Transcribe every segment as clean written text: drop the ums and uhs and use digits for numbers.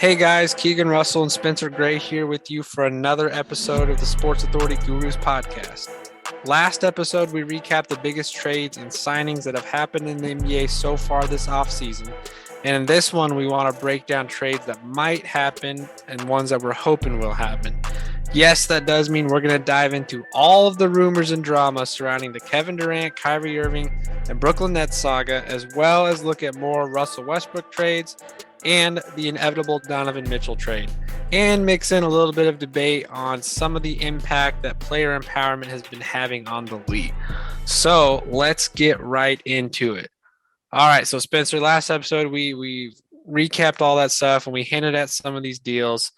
Hey guys, Keegan Russell and Spencer Gray here with you for another episode of the Sports Authority Gurus podcast. Last episode, we recapped the biggest trades and signings that have happened in the NBA so far this offseason. And in this one, we want to break down trades that might happen and ones that we're hoping will happen. Yes, that does mean we're going to dive into all of the rumors and drama surrounding the Kevin Durant, Kyrie Irving, and Brooklyn Nets saga, as well as look at more Russell Westbrook trades and the inevitable Donovan Mitchell trade, and mix in a little bit of debate on some of the impact that player empowerment has been having on the league. So let's get right into it. All right, so Spencer, last episode we recapped all that stuff and we hinted at some of these deals.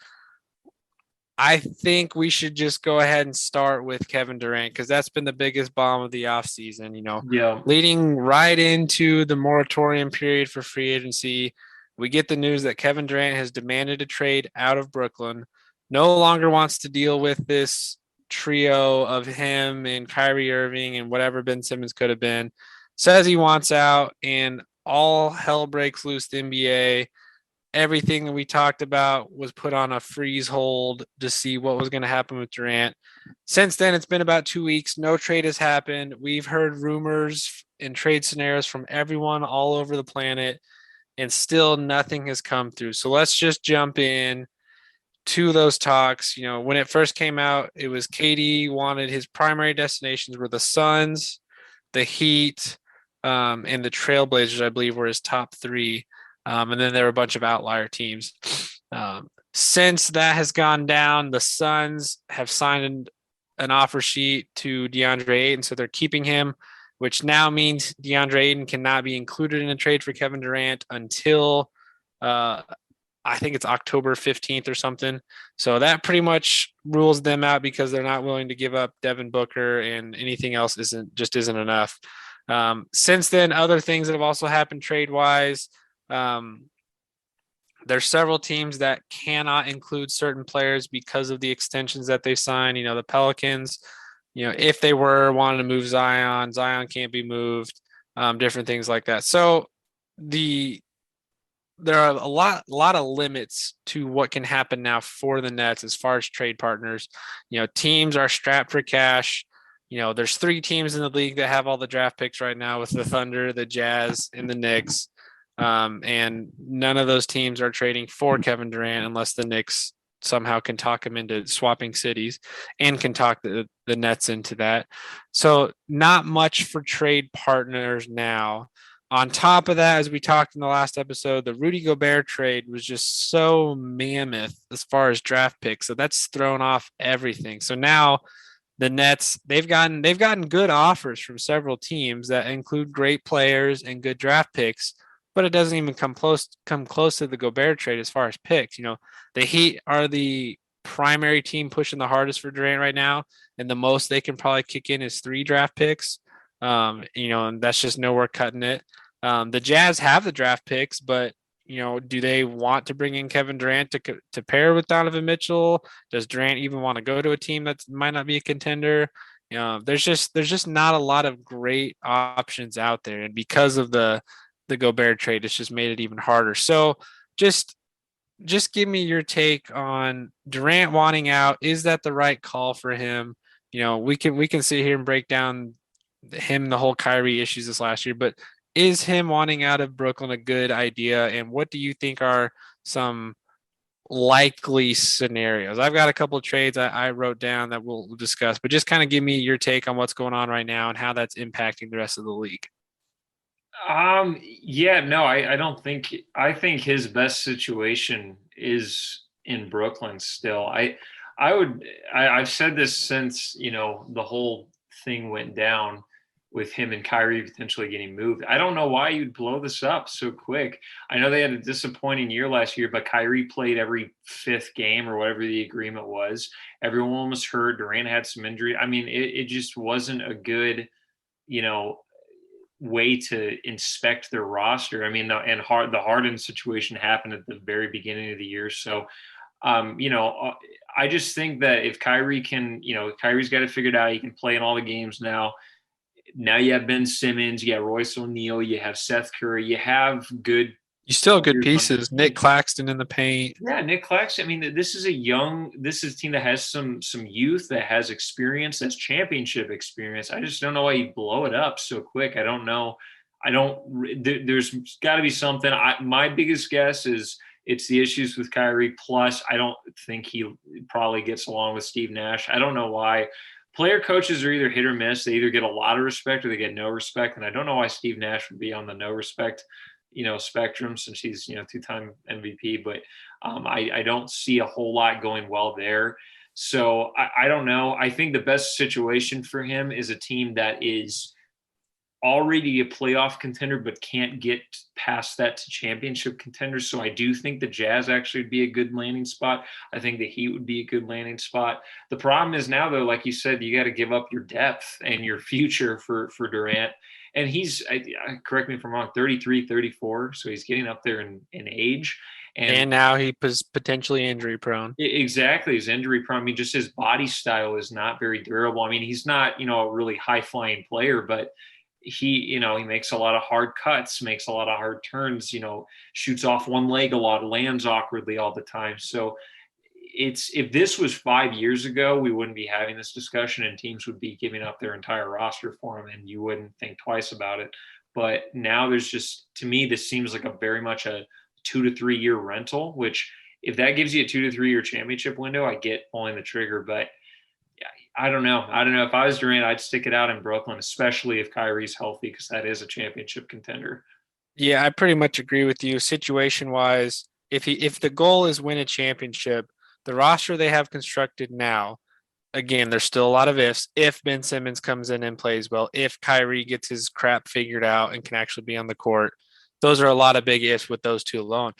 I think we should just go ahead and start with Kevin Durant because that's been the biggest bomb of the offseason, leading right into the moratorium period for free agency. We get the news that Kevin Durant has demanded a trade out of Brooklyn, no longer wants to deal with this trio of him and Kyrie Irving and whatever Ben Simmons could have been, says he wants out, and all hell breaks loose in the NBA. Everything that we talked about was put on a freeze hold to see what was going to happen with Durant. Since then, it's been about 2 weeks. No trade has happened. We've heard rumors and trade scenarios from everyone all over the planet, and still nothing has come through. So let's just jump in to those talks. When it first came out, it was KD wanted his primary destinations were the Suns, the Heat, and the Trailblazers, I believe, were his top three. And then there were a bunch of outlier teams. Since that has gone down, the Suns have signed an offer sheet to DeAndre Ayton, so they're keeping him, which now means DeAndre Ayton cannot be included in a trade for Kevin Durant until I think it's October 15th or something. So that pretty much rules them out because they're not willing to give up Devin Booker, and anything else isn't enough. Since then, other things that have also happened trade-wise. There's several teams that cannot include certain players because of the extensions that they sign. The Pelicans, if they were wanting to move Zion can't be moved, different things like that. So there are a lot of limits to what can happen now for the Nets as far as trade partners. Teams are strapped for cash. There's 3 teams in the league that have all the draft picks right now with the Thunder, the Jazz, and the Knicks. And none of those teams are trading for Kevin Durant unless the Knicks somehow can talk him into swapping cities and can talk the Nets into that. So not much for trade partners now. On top of that, as we talked in the last episode, the Rudy Gobert trade was just so mammoth as far as draft picks. So that's thrown off everything. So now the Nets, they've gotten good offers from several teams that include great players and good draft picks, but it doesn't even come close to the Gobert trade as far as picks. The Heat are the primary team pushing the hardest for Durant right now, and the most they can probably kick in is 3 draft picks. And that's just nowhere cutting it. The Jazz have the draft picks, but do they want to bring in Kevin Durant to pair with Donovan Mitchell? Does Durant even want to go to a team that might not be a contender? There's just not a lot of great options out there, and because of the Gobert trade, it's just made it even harder. So just give me your take on Durant wanting out. Is that the right call for him? We can sit here and break down the whole Kyrie issues this last year, but is him wanting out of Brooklyn a good idea? And what do you think are some likely scenarios? I've got a couple of trades I wrote down that we'll discuss, but just kind of give me your take on what's going on right now and how that's impacting the rest of the league. Yeah, no, I don't think. I think his best situation is in Brooklyn still. I've said this since, the whole thing went down with him and Kyrie potentially getting moved. I don't know why you'd blow this up so quick. I know they had a disappointing year last year, but Kyrie played every 5th game or whatever the agreement was. Everyone was hurt. Durant had some injury. I mean, it just wasn't a good, way to inspect their roster. I mean, the Harden situation happened at the very beginning of the year. So, I just think that if Kyrie can, Kyrie's got it figured out. He can play in all the games now. Now you have Ben Simmons, you have Royce O'Neal, you have Seth Curry, you have good You still have good Years on pieces. Nick Claxton in the paint. Yeah, Nick Claxton. I mean, this is a team that has some youth, that has experience, that's championship experience. I just don't know why you blow it up so quick. I don't know. There's got to be something. My biggest guess is it's the issues with Kyrie. Plus, I don't think he probably gets along with Steve Nash. I don't know why. Player coaches are either hit or miss. They either get a lot of respect or they get no respect. And I don't know why Steve Nash would be on the no respect, spectrum, since he's, two-time MVP. But I don't see a whole lot going well there. So I don't know. I think the best situation for him is a team that is already a playoff contender but can't get past that to championship contenders. So I do think the Jazz actually would be a good landing spot. I think the Heat would be a good landing spot. The problem is now, though, like you said, you got to give up your depth and your future for Durant. And he's, correct me if I'm wrong, 33, 34. So he's getting up there in age. And now he was potentially injury prone. Exactly. He's injury prone. I mean, just his body style is not very durable. I mean, he's not, a really high flying player, but he makes a lot of hard cuts, makes a lot of hard turns, shoots off one leg a lot, lands awkwardly all the time. So if this was 5 years ago, we wouldn't be having this discussion and teams would be giving up their entire roster for him and you wouldn't think twice about it. But now there's just, to me, this seems like a very much a 2 to 3 year rental, which if that gives you a 2 to 3 year championship window, I get pulling the trigger. But I don't know. If I was Durant, I'd stick it out in Brooklyn, especially if Kyrie's healthy, because that is a championship contender. Yeah, I pretty much agree with you. Situation wise, if the goal is win a championship, the roster they have constructed now, again, there's still a lot of ifs. If Ben Simmons comes in and plays well, if Kyrie gets his crap figured out and can actually be on the court, those are a lot of big ifs with those two alone.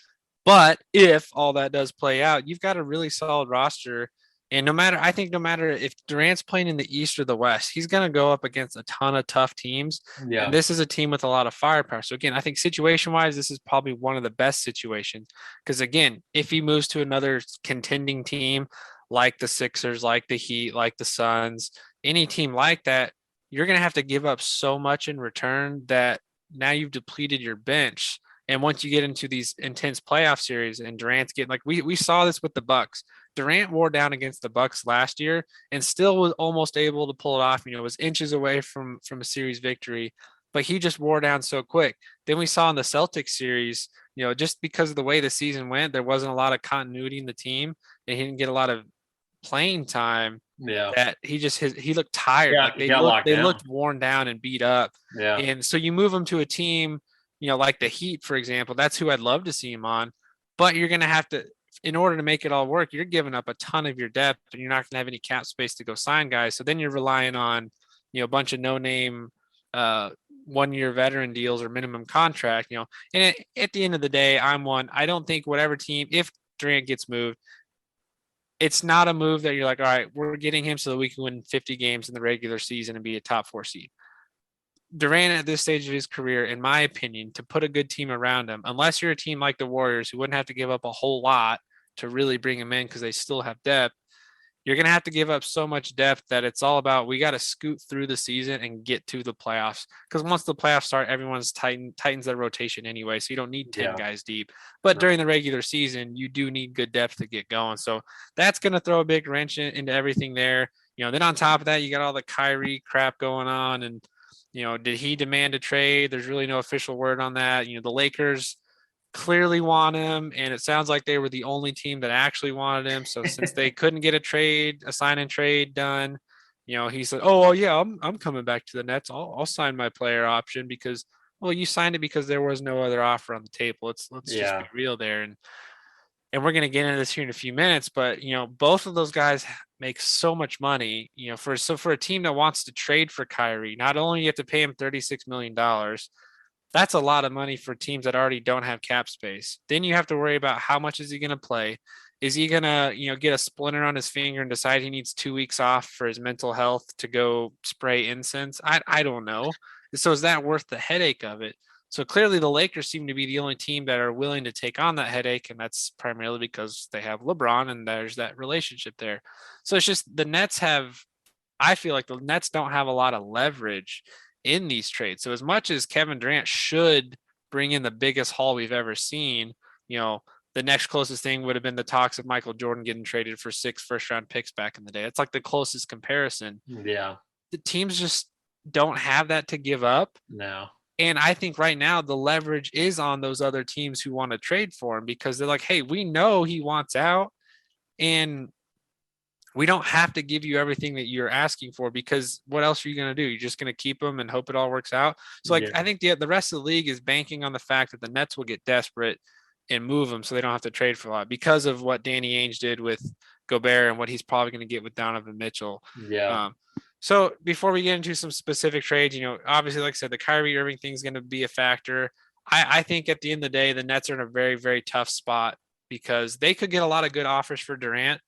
But if all that does play out, you've got a really solid roster. And I think no matter if Durant's playing in the East or the West, he's going to go up against a ton of tough teams. Yeah. And this is a team with a lot of firepower. So again, I think situation wise, this is probably one of the best situations. Because again, if he moves to another contending team like the Sixers, like the Heat, like the Suns, any team like that, you're going to have to give up so much in return that now you've depleted your bench. And once you get into these intense playoff series and Durant's getting like we saw this with the Bucks. Durant wore down against the Bucks last year and still was almost able to pull it off. Was inches away from a series victory, but he just wore down so quick. Then we saw in the Celtics series, just because of the way the season went, there wasn't a lot of continuity in the team and he didn't get a lot of playing time. Yeah. That he looked tired. Yeah, like they looked worn down and beat up. Yeah. And so you move them to a team, like the Heat, for example, that's who I'd love to see him on. But you're going to have to, in order to make it all work, you're giving up a ton of your depth and you're not going to have any cap space to go sign guys. So then you're relying on, a bunch of no-name 1-year veteran deals or minimum contract, and at the end of the day, I don't think whatever team, if Durant gets moved, it's not a move that you're like, all right, we're getting him so that we can win 50 games in the regular season and be a top 4 seed. Durant at this stage of his career, in my opinion, to put a good team around him, unless you're a team like the Warriors who wouldn't have to give up a whole lot to really bring him in because they still have depth, you're going to have to give up so much depth that it's all about we got to scoot through the season and get to the playoffs. Because once the playoffs start, everyone's tightens their rotation anyway, so you don't need 10 guys deep. But during the regular season, you do need good depth to get going. So that's going to throw a big wrench into everything there. Then on top of that, you got all the Kyrie crap going on and did he demand a trade? There's really no official word on that. The Lakers clearly want him, and it sounds like they were the only team that actually wanted him. So since they couldn't get a sign and trade done, he said, "Oh, well, yeah, I'm coming back to the Nets. I'll sign my player option because, well, you signed it because there was no other offer on the table. Let's just be real there." And we're going to get into this here in a few minutes, but both of those guys make so much money, for a team that wants to trade for Kyrie, not only you have to pay him $36 million, that's a lot of money for teams that already don't have cap space. Then you have to worry about how much is he going to play? Is he going to, get a splinter on his finger and decide he needs 2 weeks off for his mental health to go spray incense? I don't know. So is that worth the headache of it? So clearly the Lakers seem to be the only team that are willing to take on that headache, and that's primarily because they have LeBron and there's that relationship there. So it's just I feel like the Nets don't have a lot of leverage in these trades. So as much as Kevin Durant should bring in the biggest haul we've ever seen, the next closest thing would have been the talks of Michael Jordan getting traded for 6 first-round picks back in the day. It's like the closest comparison. Yeah. The teams just don't have that to give up. No. And I think right now the leverage is on those other teams who want to trade for him because they're like, hey, we know he wants out and we don't have to give you everything that you're asking for because what else are you going to do? You're just going to keep him and hope it all works out. So I think the rest of the league is banking on the fact that the Nets will get desperate and move him so they don't have to trade for a lot because of what Danny Ainge did with Gobert and what he's probably going to get with Donovan Mitchell. Yeah. So before we get into some specific trades, obviously, like I said, the Kyrie Irving thing is going to be a factor. I think at the end of the day, the Nets are in a very, very tough spot because they could get a lot of good offers for Durant,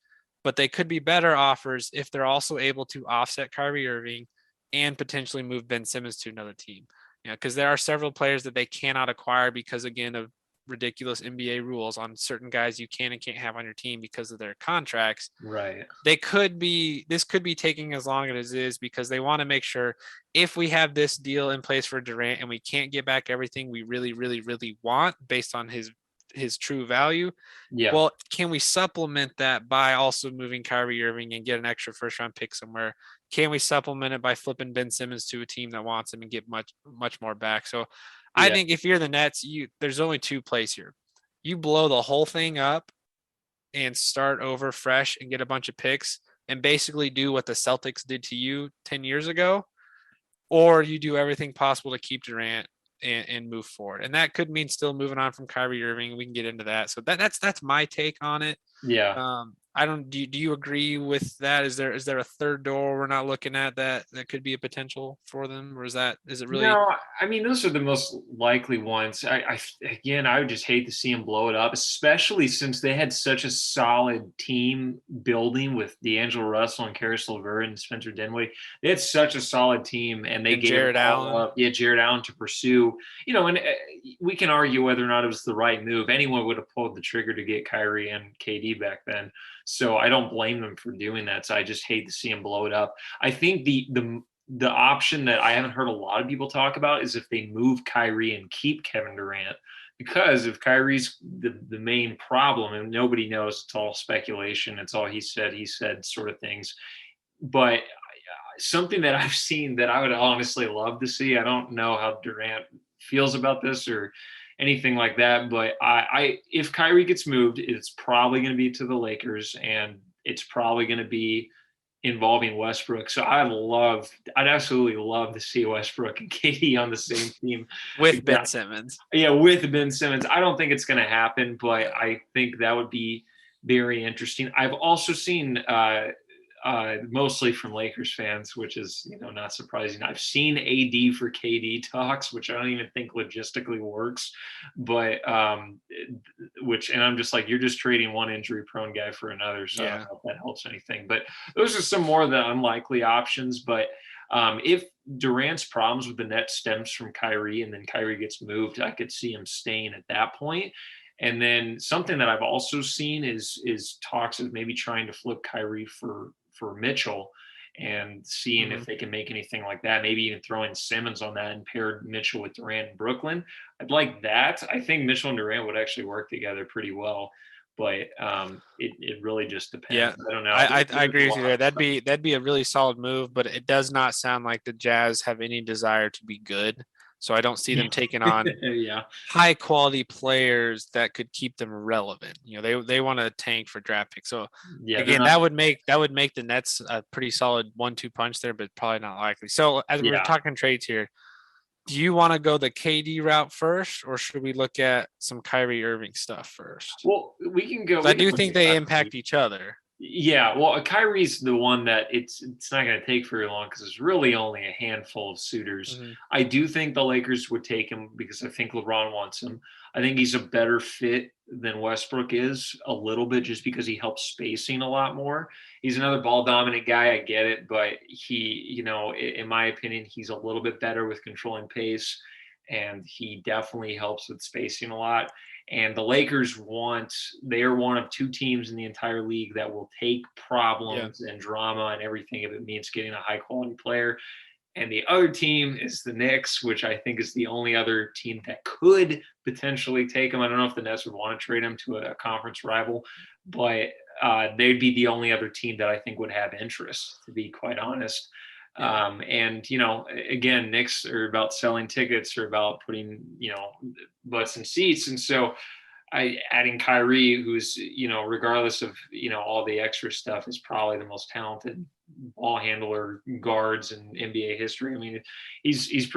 but they could be better offers if they're also able to offset Kyrie Irving and potentially move Ben Simmons to another team. Because there are several players that they cannot acquire because, again, of ridiculous NBA rules on certain guys you can and can't have on your team because of their contracts. Right. This could be taking as long as it is because they want to make sure if we have this deal in place for Durant and we can't get back everything we really, really, really want based on his true value. Yeah. Well, can we supplement that by also moving Kyrie Irving and get an extra first round pick somewhere? Can we supplement it by flipping Ben Simmons to a team that wants him and get much, much more back? So I think if you're the Nets, there's only two plays here. You blow the whole thing up and start over fresh and get a bunch of picks and basically do what the Celtics did to you 10 years ago, or you do everything possible to keep Durant and move forward. And that could mean still moving on from Kyrie Irving. We can get into that. So that's my take on it. Yeah. I don't. Do you agree with that? Is there a third door we're not looking at that could be a potential for them, or is it really? No, I mean those are the most likely ones. I would just hate to see them blow it up, especially since they had such a solid team building with D'Angelo Russell and Karis LeVert and Spencer Dinwiddie. They had such a solid team, and they gave Jared Allen. up. Yeah, Jared Allen to pursue. And we can argue whether or not it was the right move. Anyone would have pulled the trigger to get Kyrie and KD back then. So I don't blame them for doing that. So I just hate to see them blow it up. I think the option that I haven't heard a lot of people talk about is if they move Kyrie and keep Kevin Durant, because if Kyrie's the main problem and nobody knows, it's all speculation. It's all he said sort of things. But something that I've seen that I would honestly love to see, I don't know how Durant feels about this or anything like that, but if Kyrie gets moved, it's probably going to be to the Lakers, and it's probably going to be involving Westbrook. So I'd absolutely love to see Westbrook and KD on the same team with Ben Simmons. Yeah, with Ben Simmons. I don't think it's going to happen, but I think that would be very interesting. I've also seen mostly from Lakers fans, which is not surprising. I've seen AD for KD talks, which I don't even think logistically works, but and I'm just like, you're just trading one injury prone guy for another, so I don't know if that helps anything. But those are some more of the unlikely options. But if Durant's problems with the Nets stems from Kyrie and then Kyrie gets moved, I could see him staying at that point. And then something that I've also seen is talks of maybe trying to flip Kyrie for Mitchell and seeing if they can make anything like that. Maybe even throwing Simmons on that and paired Mitchell with Durant in Brooklyn. I'd like that. I think Mitchell and Durant would actually work together pretty well, but it really just depends. Yeah, I don't know. I agree with you there. That'd be a really solid move, but it does not sound like the Jazz have any desire to be good. So I don't see them taking on high quality players that could keep them relevant. They want to tank for draft picks. So again, that would make the Nets a pretty solid 1-2 punch there, but probably not likely. So as we're talking trades here, do you want to go the KD route first, or should we look at some Kyrie Irving stuff first? Well, we can go. I do think they impact each other. Yeah, well, Kyrie's the one that it's not going to take very long because there's really only a handful of suitors. Mm-hmm. I do think the Lakers would take him because I think LeBron wants him. I think he's a better fit than Westbrook is a little bit just because he helps spacing a lot more. He's another ball dominant guy. I get it, but he, in my opinion, he's a little bit better with controlling pace, and he definitely helps with spacing a lot. And the Lakers they're one of two teams in the entire league that will take problems and drama and everything if it means getting a high quality player. And the other team is the Knicks, which I think is the only other team that could potentially take him. I don't know if the Nets would want to trade him to a conference rival, but they'd be the only other team that I think would have interest, to be quite honest. Yeah. And, you know, again, Knicks are about selling tickets, or about putting, you know, butts in seats. And so adding Kyrie, who's, you know, regardless of, you know, all the extra stuff, is probably the most talented ball handler guards in NBA history. I mean, he's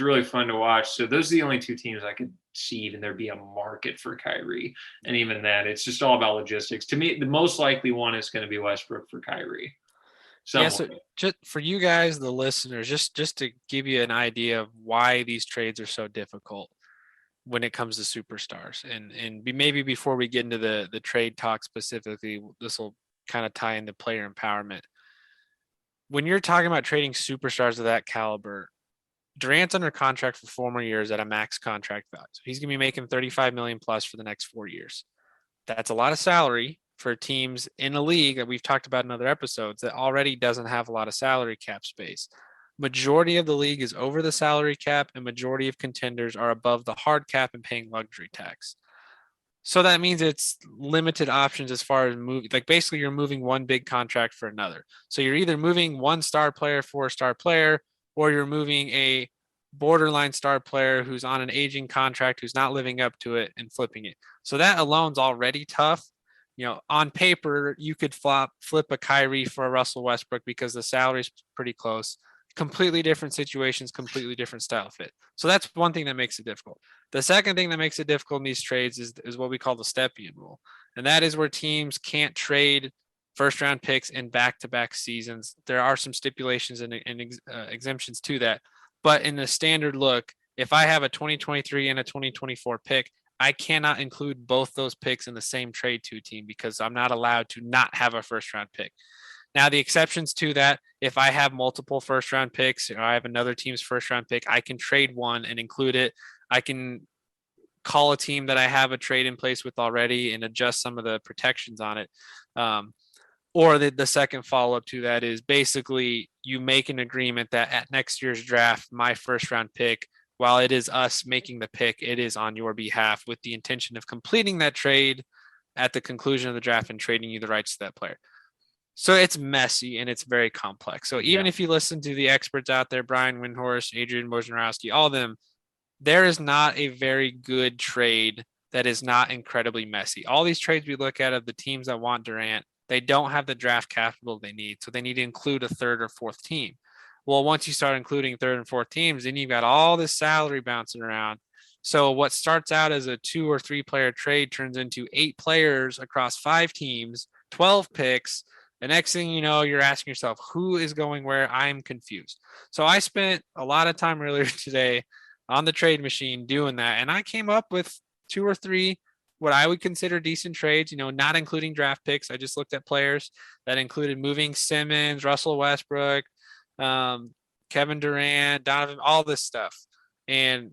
really fun to watch. So those are the only two teams I could see even there be a market for Kyrie. And even that, it's just all about logistics. To me, the most likely one is going to be Westbrook for Kyrie. Yeah, so just for you guys, the listeners, just to give you an idea of why these trades are so difficult when it comes to superstars, and maybe before we get into the trade talk specifically, this will kind of tie into player empowerment. When you're talking about trading superstars of that caliber, Durant's under contract for 4 more years at a max contract value. So he's going to be making 35 million plus for the next 4 years. That's a lot of salary for teams in a league that we've talked about in other episodes that already doesn't have a lot of salary cap space. Majority of the league is over the salary cap, and majority of contenders are above the hard cap and paying luxury tax. So that means it's limited options as far as moving. Like basically, you're moving one big contract for another. So you're either moving one star player for a star player, or you're moving a borderline star player who's on an aging contract who's not living up to it and flipping it. So that alone's already tough. You know, on paper, you could flip a Kyrie for a Russell Westbrook because the salary's pretty close. Completely different situations, completely different style fit. So that's one thing that makes it difficult. The second thing that makes it difficult in these trades is what we call the Stepien rule. And that is where teams can't trade first round picks in back-to-back seasons. There are some stipulations and exemptions to that. But in the standard look, if I have a 2023 and a 2024 pick, I cannot include both those picks in the same trade to team because I'm not allowed to not have a first round pick. Now, the exceptions to that, if I have multiple first round picks, or I have another team's first round pick, I can trade one and include it. I can call a team that I have a trade in place with already and adjust some of the protections on it. Or the second follow-up to that is basically you make an agreement that at next year's draft, my first round pick, while it is us making the pick, it is on your behalf with the intention of completing that trade at the conclusion of the draft and trading you the rights to that player. So it's messy and it's very complex. So even if you listen to the experts out there, Brian Windhorst, Adrian Wojnarowski, all of them, there is not a very good trade that is not incredibly messy. All these trades we look at of the teams that want Durant, they don't have the draft capital they need. So they need to include a third or fourth team. Well, once you start including third and fourth teams, then you've got all this salary bouncing around. So what starts out as a 2 or 3 player trade turns into 8 players across 5 teams, 12 picks. The next thing you know, you're asking yourself, who is going where? I'm confused. So I spent a lot of time earlier today on the trade machine doing that. And I came up with 2 or 3 what I would consider decent trades, you know, not including draft picks. I just looked at players that included moving Simmons, Russell Westbrook, Kevin Durant, Donovan, all this stuff. And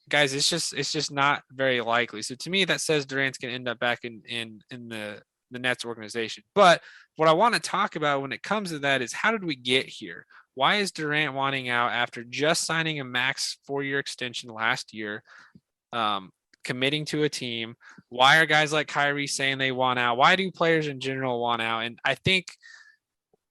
guys, it's just not very likely. So to me, that says Durant's going to end up back in the Nets organization. But what I want to talk about when it comes to that is how did we get here? Why is Durant wanting out after just signing a max 4-year extension last year, committing to a team? Why are guys like Kyrie saying they want out? Why do players in general want out? And I think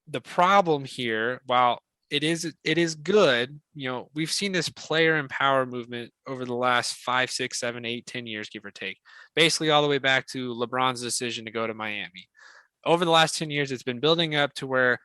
the problem here, while it is good, you know, we've seen this player empower movement over the last 5, 6, 7, 8, 10 years, give or take, basically all the way back to LeBron's decision to go to Miami. Over the last 10 years, it's been building up to where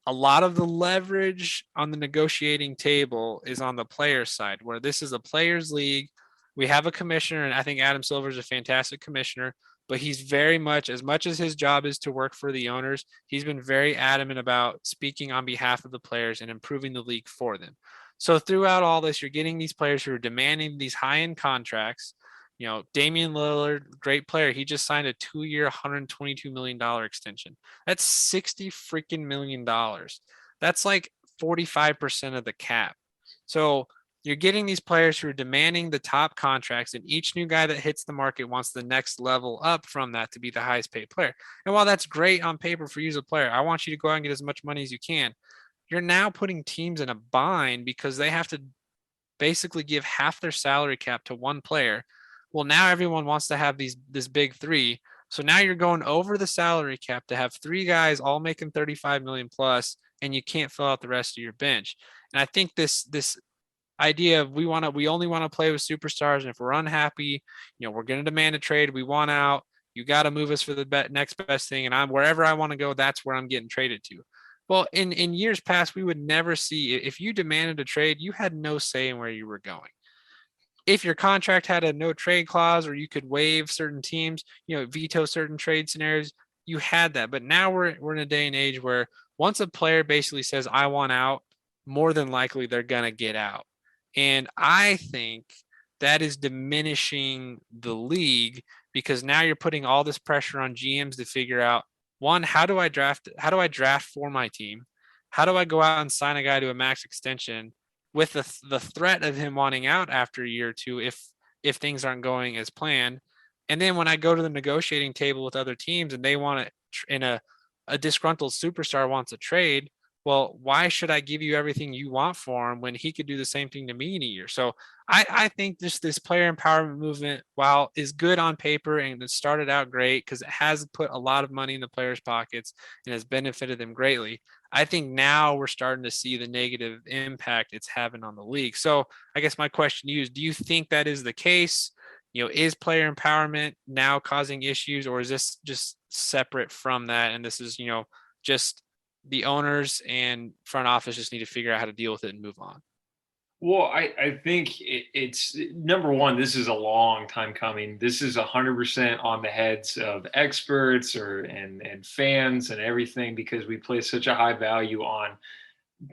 a lot of the leverage on the negotiating table is on the player side, where this is a players league. We have a commissioner, and I think Adam Silver is a fantastic commissioner, but he's very much as his job is to work for the owners, he's been very adamant about speaking on behalf of the players and improving the league for them. So throughout all this, you're getting these players who are demanding these high-end contracts. You know, Damian Lillard, great player. He just signed a 2-year, $122 million extension. That's $60 freaking million. That's like 45% of the cap. So you're getting these players who are demanding the top contracts, and each new guy that hits the market wants the next level up from that to be the highest paid player. And while that's great on paper for you as a player, I want you to go out and get as much money as you can. you're now putting teams in a bind because they have to basically give half their salary cap to one player. Well, now everyone wants to have this big three. So now you're going over the salary cap to have three guys all making 35 million plus, and you can't fill out the rest of your bench. And I think this idea of we only want to play with superstars, and if we're unhappy, we're going to demand a trade. We want out. You got to move us for the next best thing, and I'm wherever I want to go. That's where I'm getting traded to. Well, in years past, we would never see, if you demanded a trade, you had no say in where you were going. If your contract had a no trade clause, or you could waive certain teams, veto certain trade scenarios, you had that. But now we're in a day and age where once a player basically says, I want out, more than likely they're going to get out. And I think that is diminishing the league, because now you're putting all this pressure on GMs to figure out, one, how do I draft for my team? How do I go out and sign a guy to a max extension with the threat of him wanting out after a year or two if things aren't going as planned? And then when I go to the negotiating table with other teams and they want it in a disgruntled superstar wants a trade, well, why should I give you everything you want for him when he could do the same thing to me in a year? So I think this player empowerment movement, while is good on paper and it started out great because it has put a lot of money in the players' pockets and has benefited them greatly, I think now we're starting to see the negative impact it's having on the league. So I guess my question to you is, do you think that is the case? Is player empowerment now causing issues, or is this just separate from that? And this is, just the owners and front office just need to figure out how to deal with it and move on? Well, I think it's number one, this is a long time coming. This is 100% on the heads of experts and fans and everything, because we place such a high value on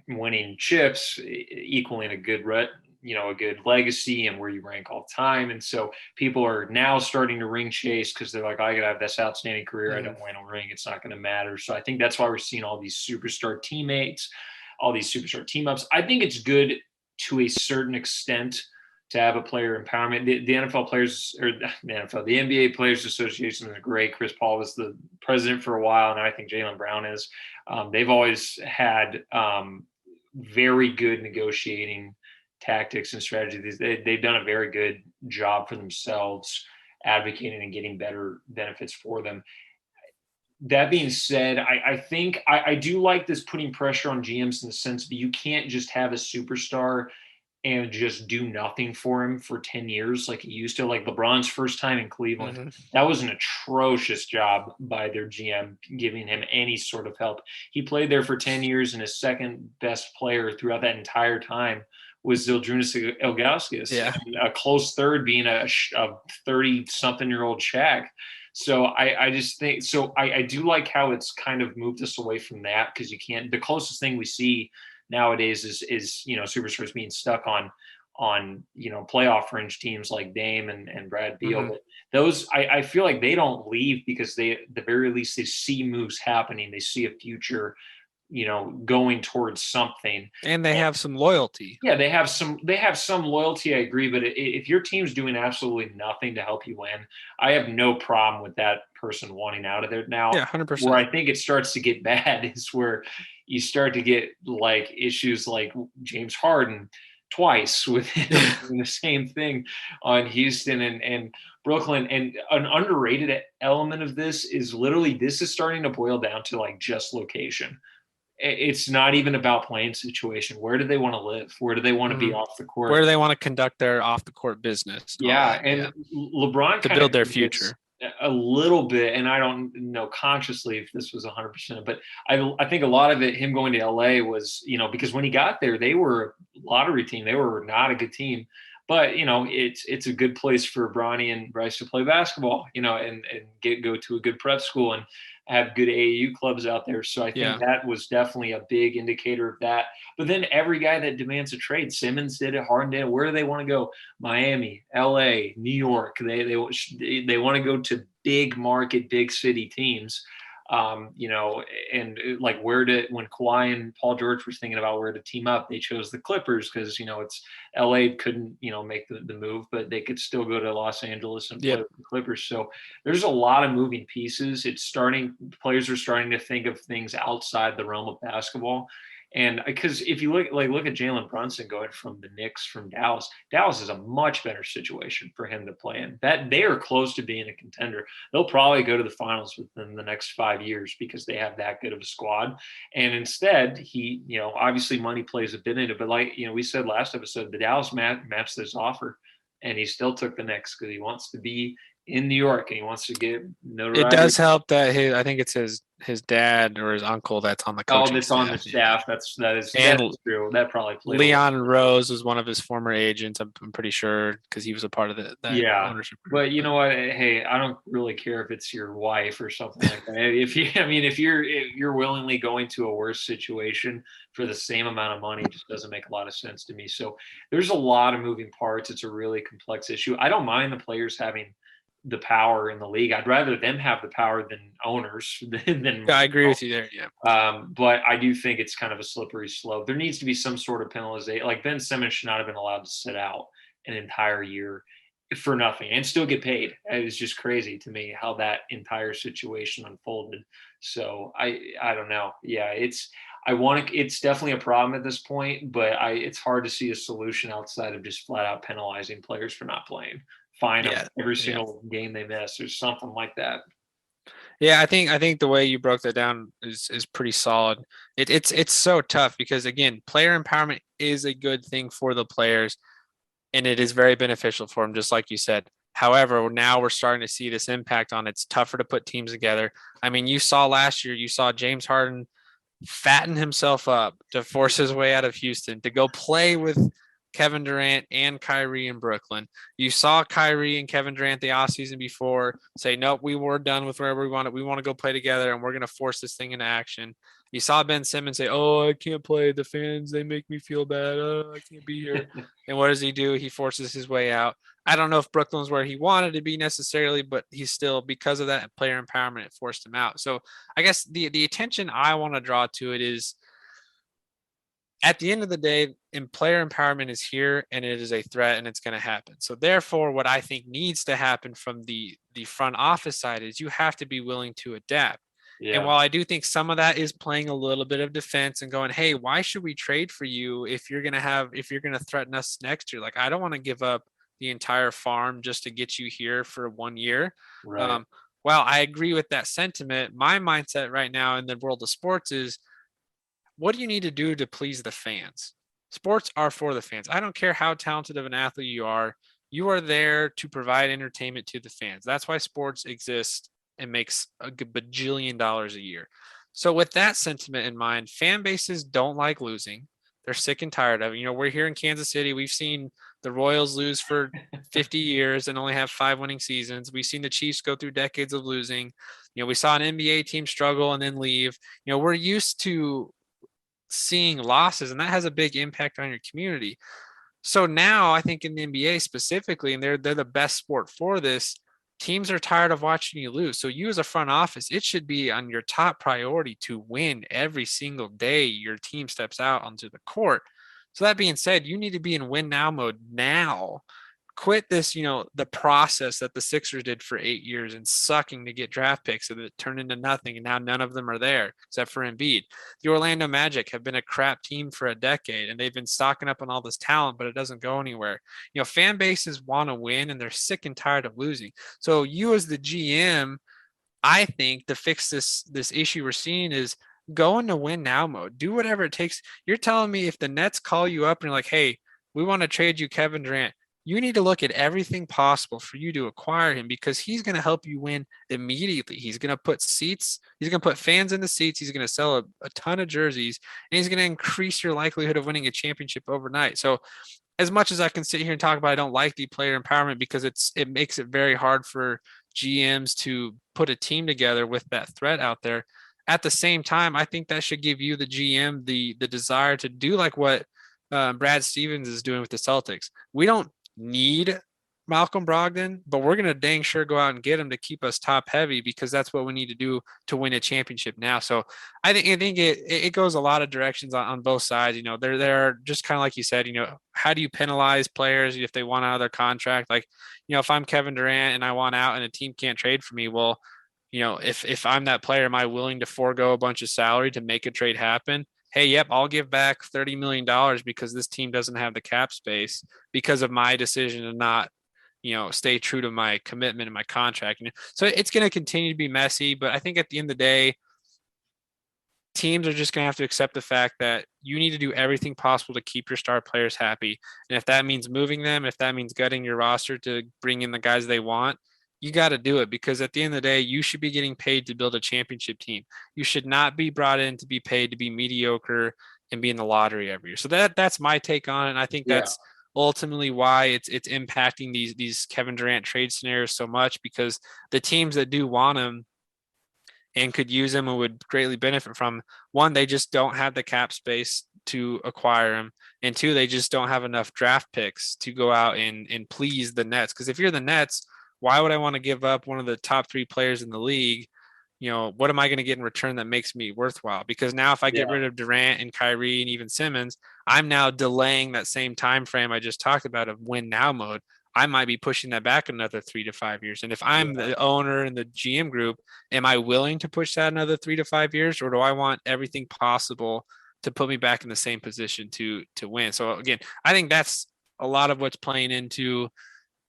winning chips, equaling a good a good legacy and where you rank all time. And so people are now starting to ring chase because they're like, I gotta have this outstanding career. I don't win a ring, it's not going to matter. So I think that's why we're seeing all these superstar teammates, all these superstar team ups. I think it's good to a certain extent to have a player empowerment. The NFL players, or the NBA Players Association is great. Chris Paul was the president for a while, and I think Jalen Brown is. They've always had very good negotiating tactics and strategies. They've done a very good job for themselves, advocating and getting better benefits for them. That being said, I think I do like this putting pressure on GMs in the sense that you can't just have a superstar and just do nothing for him for 10 years like he used to. Like LeBron's first time in Cleveland, that was an atrocious job by their GM, giving him any sort of help. He played there for 10 years, and his second best player throughout that entire time was Zydrunas Ilgauskas, and a close third being a 30-something-year-old Shaq. So I just think, I do like how it's kind of moved us away from that, because you can't, the closest thing we see nowadays is superstars being stuck on playoff fringe teams like Dame and Brad Beal. But those, I feel like they don't leave because they, at the very least, they see moves happening. They see a future, going towards something. And they have some loyalty. Yeah, they have some loyalty. I agree. But if your team's doing absolutely nothing to help you win, I have no problem with that person wanting out of there now. Yeah, 100%. Where I think it starts to get bad is where you start to get like issues like James Harden twice with him the same thing on Houston and Brooklyn. And an underrated element of this is literally, this is starting to boil down to like just location. It's not even about playing situation. Where do they want to live? Where do they want to be off the court? Where do they want to conduct their off the court business? Yeah. And LeBron to build their future a little bit. And I don't know consciously if this was 100%, but I think a lot of it, him going to LA was, because when he got there, they were a lottery team. They were not a good team, but it's a good place for Bronny and Bryce to play basketball, and go to a good prep school and have good AAU clubs out there. So I think that was definitely a big indicator of that. But then every guy that demands a trade, Simmons did it, Harden did it. Where do they want to go? Miami, LA, New York. They want to go to big market, big city teams. And like when Kawhi and Paul George were thinking about where to team up, they chose the Clippers because, it's LA couldn't, make the move, but they could still go to Los Angeles and play with the Clippers. So there's a lot of moving pieces. Players are starting to think of things outside the realm of basketball. And because if you look at Jalen Brunson going from the Knicks from Dallas is a much better situation for him to play in. That they are close to being a contender. They'll probably go to the finals within the next 5 years because they have that good of a squad. And instead, he, obviously money plays a bit in it, but we said last episode, the Dallas matched this offer, and he still took the Knicks because he wants to be in New York and he wants to get notoriety. It does help that I think it's his dad or his uncle that's on the coaching that's staff. on the staff. Yeah. That is true. That probably played. Leon Rose was one of his former agents. I'm pretty sure because he was a part of that ownership group. But you know what? Hey, I don't really care if it's your wife or something like that. If you're willingly going to a worse situation for the same amount of money, it just doesn't make a lot of sense to me. So there's a lot of moving parts. It's a really complex issue. I don't mind the players having the power in the league. I'd rather them have the power than owners. I agree with you there. Yeah. But I do think it's kind of a slippery slope. There needs to be some sort of penalization. Like Ben Simmons should not have been allowed to sit out an entire year for nothing and still get paid. It was just crazy to me how that entire situation unfolded. So I don't know. Yeah, it's definitely a problem at this point, but it's hard to see a solution outside of just flat out penalizing players for not playing. Fine them every single game they miss or something like that. Yeah, I think the way you broke that down is pretty solid. It's so tough because again, player empowerment is a good thing for the players, and it is very beneficial for them, just like you said. However, now we're starting to see this impact on it's tougher to put teams together. I mean, you saw last year, you saw James Harden fatten himself up to force his way out of Houston to go play with Kevin Durant and Kyrie in Brooklyn. You saw Kyrie and Kevin Durant the offseason before say, nope, we were done with wherever we want it. We want to go play together and we're going to force this thing into action. You saw Ben Simmons say, oh, I can't play. The fans, they make me feel bad. I can't be here. And what does he do? He forces his way out. I don't know if Brooklyn's where he wanted to be necessarily, but he's still, because of that player empowerment, it forced him out. So I guess the attention I want to draw to it is, at the end of the day, player empowerment is here and it is a threat and it's going to happen. So therefore, what I think needs to happen from the front office side is you have to be willing to adapt. Yeah. And while I do think some of that is playing a little bit of defense and going, hey, why should we trade for you if you're going to threaten us next year? Like, I don't want to give up the entire farm just to get you here for 1 year. Right. Well, I agree with that sentiment. My mindset right now in the world of sports is, what do you need to do to please the fans? Sports are for the fans. I don't care how talented of an athlete you are. You are there to provide entertainment to the fans. That's why sports exist and makes a bajillion dollars a year. So with that sentiment in mind, fan bases don't like losing. They're sick and tired of it. We're here in Kansas City. We've seen the Royals lose for 50 years and only have 5 winning seasons. We've seen the Chiefs go through decades of losing. We saw an NBA team struggle and then leave. We're used to seeing losses, and that has a big impact on your community. So now I think in the NBA specifically, and they're the best sport for this, teams are tired of watching you lose. So you as a front office, it should be on your top priority to win every single day your team steps out onto the court. So that being said, you need to be in win now mode now. Quit this, the process that the Sixers did for 8 years and sucking to get draft picks so that it turned into nothing. And now none of them are there except for Embiid. The Orlando Magic have been a crap team for a decade and they've been stocking up on all this talent, but it doesn't go anywhere. Fan bases want to win and they're sick and tired of losing. So you as the GM, I think to fix this issue we're seeing is go into win now mode. Do whatever it takes. You're telling me if the Nets call you up and you're like, hey, we want to trade you Kevin Durant, you need to look at everything possible for you to acquire him because he's going to help you win immediately. He's going to put seats. He's going to put fans in the seats. He's going to sell a ton of jerseys, and he's going to increase your likelihood of winning a championship overnight. So as much as I can sit here and talk about, I don't like the player empowerment because it makes it very hard for GMs to put a team together with that threat out there. At the same time, I think that should give you, the GM, the desire to do like what Brad Stevens is doing with the Celtics. We don't need Malcolm Brogdon, but we're going to dang sure go out and get him to keep us top heavy because that's what we need to do to win a championship now. So I think it goes a lot of directions on both sides. They're just kind of like you said, how do you penalize players if they want out of their contract? Like, if I'm Kevin Durant and I want out and a team can't trade for me, well, if I'm that player, am I willing to forego a bunch of salary to make a trade happen? hey, yep, I'll give back $30 million because this team doesn't have the cap space because of my decision to not, stay true to my commitment and my contract. So it's going to continue to be messy, but I think at the end of the day, teams are just going to have to accept the fact that you need to do everything possible to keep your star players happy. And if that means moving them, if that means gutting your roster to bring in the guys they want, you got to do it, because at the end of the day, you should be getting paid to build a championship team. You should not be brought in to be paid to be mediocre and be in the lottery every year. So that's my take on it. And I think that's ultimately why it's impacting these Kevin Durant trade scenarios so much, because the teams that do want him and could use him and would greatly benefit from, one, they just don't have the cap space to acquire him, and two, they just don't have enough draft picks to go out and please the Nets. Because if you're the Nets, why would I want to give up one of the top 3 players in the league? What am I going to get in return that makes me worthwhile? Because now if I get rid of Durant and Kyrie and even Simmons, I'm now delaying that same time frame I just talked about of win now mode. I might be pushing that back another 3 to 5 years. And if I'm the owner and the GM group, am I willing to push that another 3 to 5 years, or do I want everything possible to put me back in the same position to win? So again, I think that's a lot of what's playing into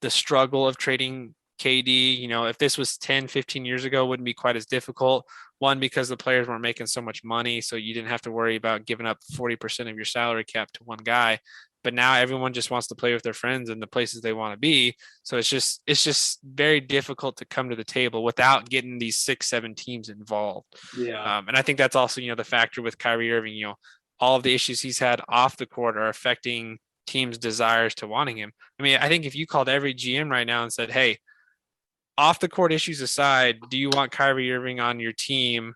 the struggle of trading KD. If this was 10, 15 years ago, it wouldn't be quite as difficult. One, because the players weren't making so much money, so you didn't have to worry about giving up 40% of your salary cap to one guy. But now everyone just wants to play with their friends in the places they want to be. So it's just very difficult to come to the table without getting these 6-7 teams involved. And I think that's also, the factor with Kyrie Irving. All of the issues he's had off the court are affecting teams' desires to wanting him. I mean, I think if you called every GM right now and said, hey, off the court issues aside, do you want Kyrie Irving on your team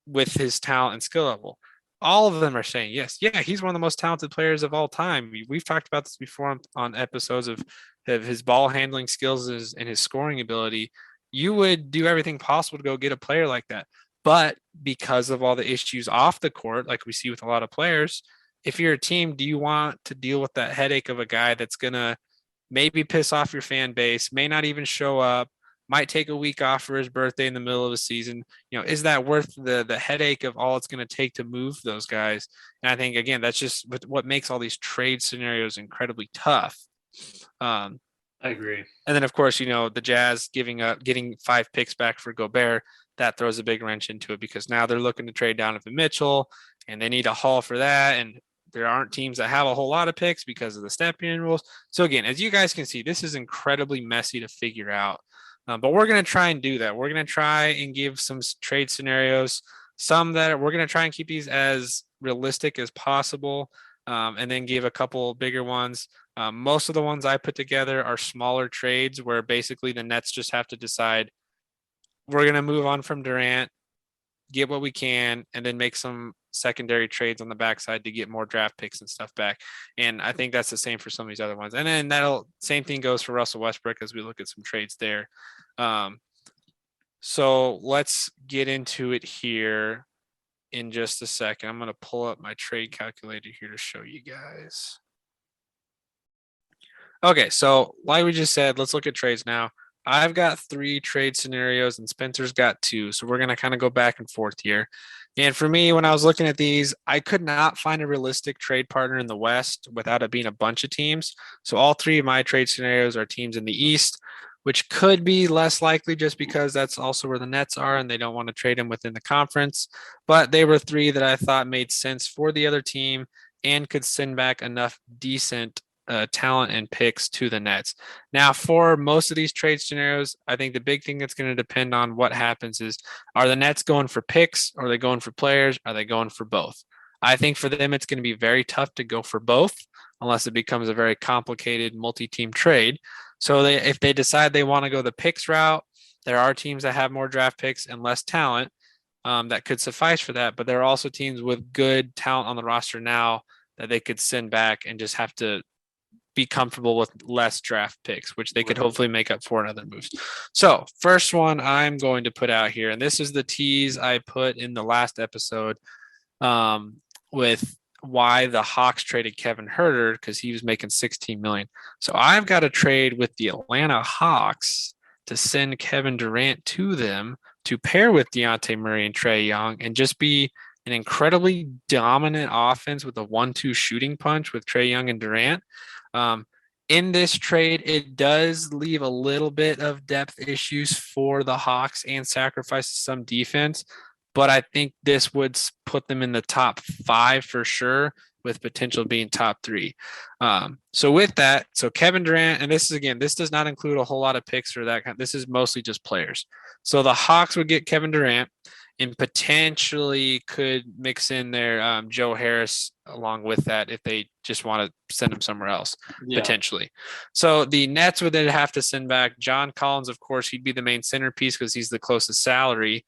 with his talent and skill level? All of them are saying yes. Yeah, he's one of the most talented players of all time. We've talked about this before on episodes of his ball handling skills and his scoring ability. You would do everything possible to go get a player like that. But because of all the issues off the court, like we see with a lot of players, if you're a team, do you want to deal with that headache of a guy that's going to maybe piss off your fan base, may not even show up, might take a week off for his birthday in the middle of the season? Is that worth the headache of all it's going to take to move those guys? And I think, again, that's just what makes all these trade scenarios incredibly tough. I agree. And then, of course, the Jazz getting 5 picks back for Gobert, that throws a big wrench into it, because now they're looking to trade Donovan Mitchell, and they need a haul for that. And there aren't teams that have a whole lot of picks because of the step-in rules. So again, as you guys can see, this is incredibly messy to figure out. But we're going to try and do that. We're going to try and give some trade scenarios, some that we're going to try and keep these as realistic as possible, and then give a couple bigger ones. Most of the ones I put together are smaller trades where basically the Nets just have to decide, we're going to move on from Durant, get what we can, and then make some secondary trades on the backside to get more draft picks and stuff back. And I think that's the same for some of these other ones. And then same thing goes for Russell Westbrook as we look at some trades there. So let's get into it here in just a second. I'm going to pull up my trade calculator here to show you guys. Okay, so like we just said, let's look at trades now. I've got 3 trade scenarios and Spencer's got 2. So we're going to kind of go back and forth here. And for me, when I was looking at these, I could not find a realistic trade partner in the West without it being a bunch of teams. So all 3 of my trade scenarios are teams in the East, which could be less likely just because that's also where the Nets are and they don't want to trade them within the conference. But they were 3 that I thought made sense for the other team and could send back enough decent talent and picks to the Nets. Now, for most of these trade scenarios, I think the big thing that's going to depend on what happens is, are the Nets going for picks? Are they going for players? Are they going for both? I think for them, it's going to be very tough to go for both unless it becomes a very complicated multi-team trade. So if they decide they want to go the picks route, there are teams that have more draft picks and less talent that could suffice for that. But there are also teams with good talent on the roster now that they could send back and just have to be comfortable with less draft picks, which they could hopefully make up for in other moves. So first one I'm going to put out here, and this is the tease I put in the last episode with why the Hawks traded Kevin Huerter, because he was making $16 million. So I've got a trade with the Atlanta Hawks to send Kevin Durant to them to pair with Dejounte Murray and Trae Young and just be an incredibly dominant offense with a 1-2 shooting punch with Trae Young and Durant. Um, in this trade, it does leave a little bit of depth issues for the Hawks and sacrifices some defense, but I think this would put them in the top 5 for sure, with potential being top 3. So with that, so Kevin Durant, and this is again, this does not include a whole lot of picks or that kind. This is mostly just players. So the Hawks would get Kevin Durant and potentially could mix in their Joe Harris along with that if they just want to send him somewhere else, potentially. So the Nets would then have to send back John Collins. Of course, he'd be the main centerpiece because he's the closest salary.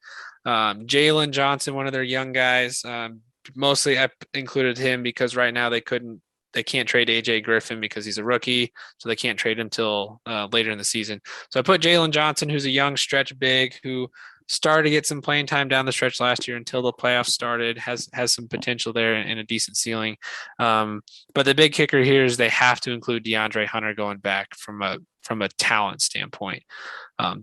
Jalen Johnson, one of their young guys. Mostly I included him because right now they can't trade AJ Griffin because he's a rookie, so they can't trade him till later in the season. So I put Jalen Johnson, who's a young stretch big who started to get some playing time down the stretch last year until the playoffs started, has some potential there and a decent ceiling. But the big kicker here is they have to include DeAndre Hunter going back from a talent standpoint.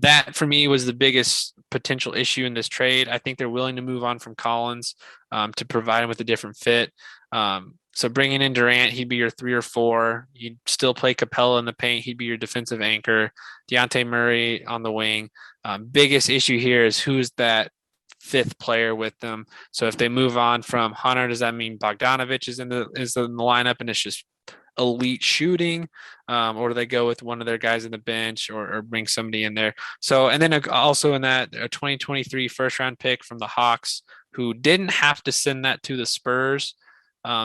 That for me was the biggest potential issue in this trade. I think they're willing to move on from Collins to provide him with a different fit. So bringing in Durant, he'd be your 3 or 4. You'd still play Capella in the paint. He'd be your defensive anchor. Dejounte Murray on the wing. Biggest issue here is who's that 5th player with them. So if they move on from Hunter, does that mean Bogdanovich is in the lineup and it's just elite shooting, or do they go with one of their guys in the bench or bring somebody in there? So, and then also in that, a 2023 first round pick from the Hawks, who didn't have to send that to the Spurs,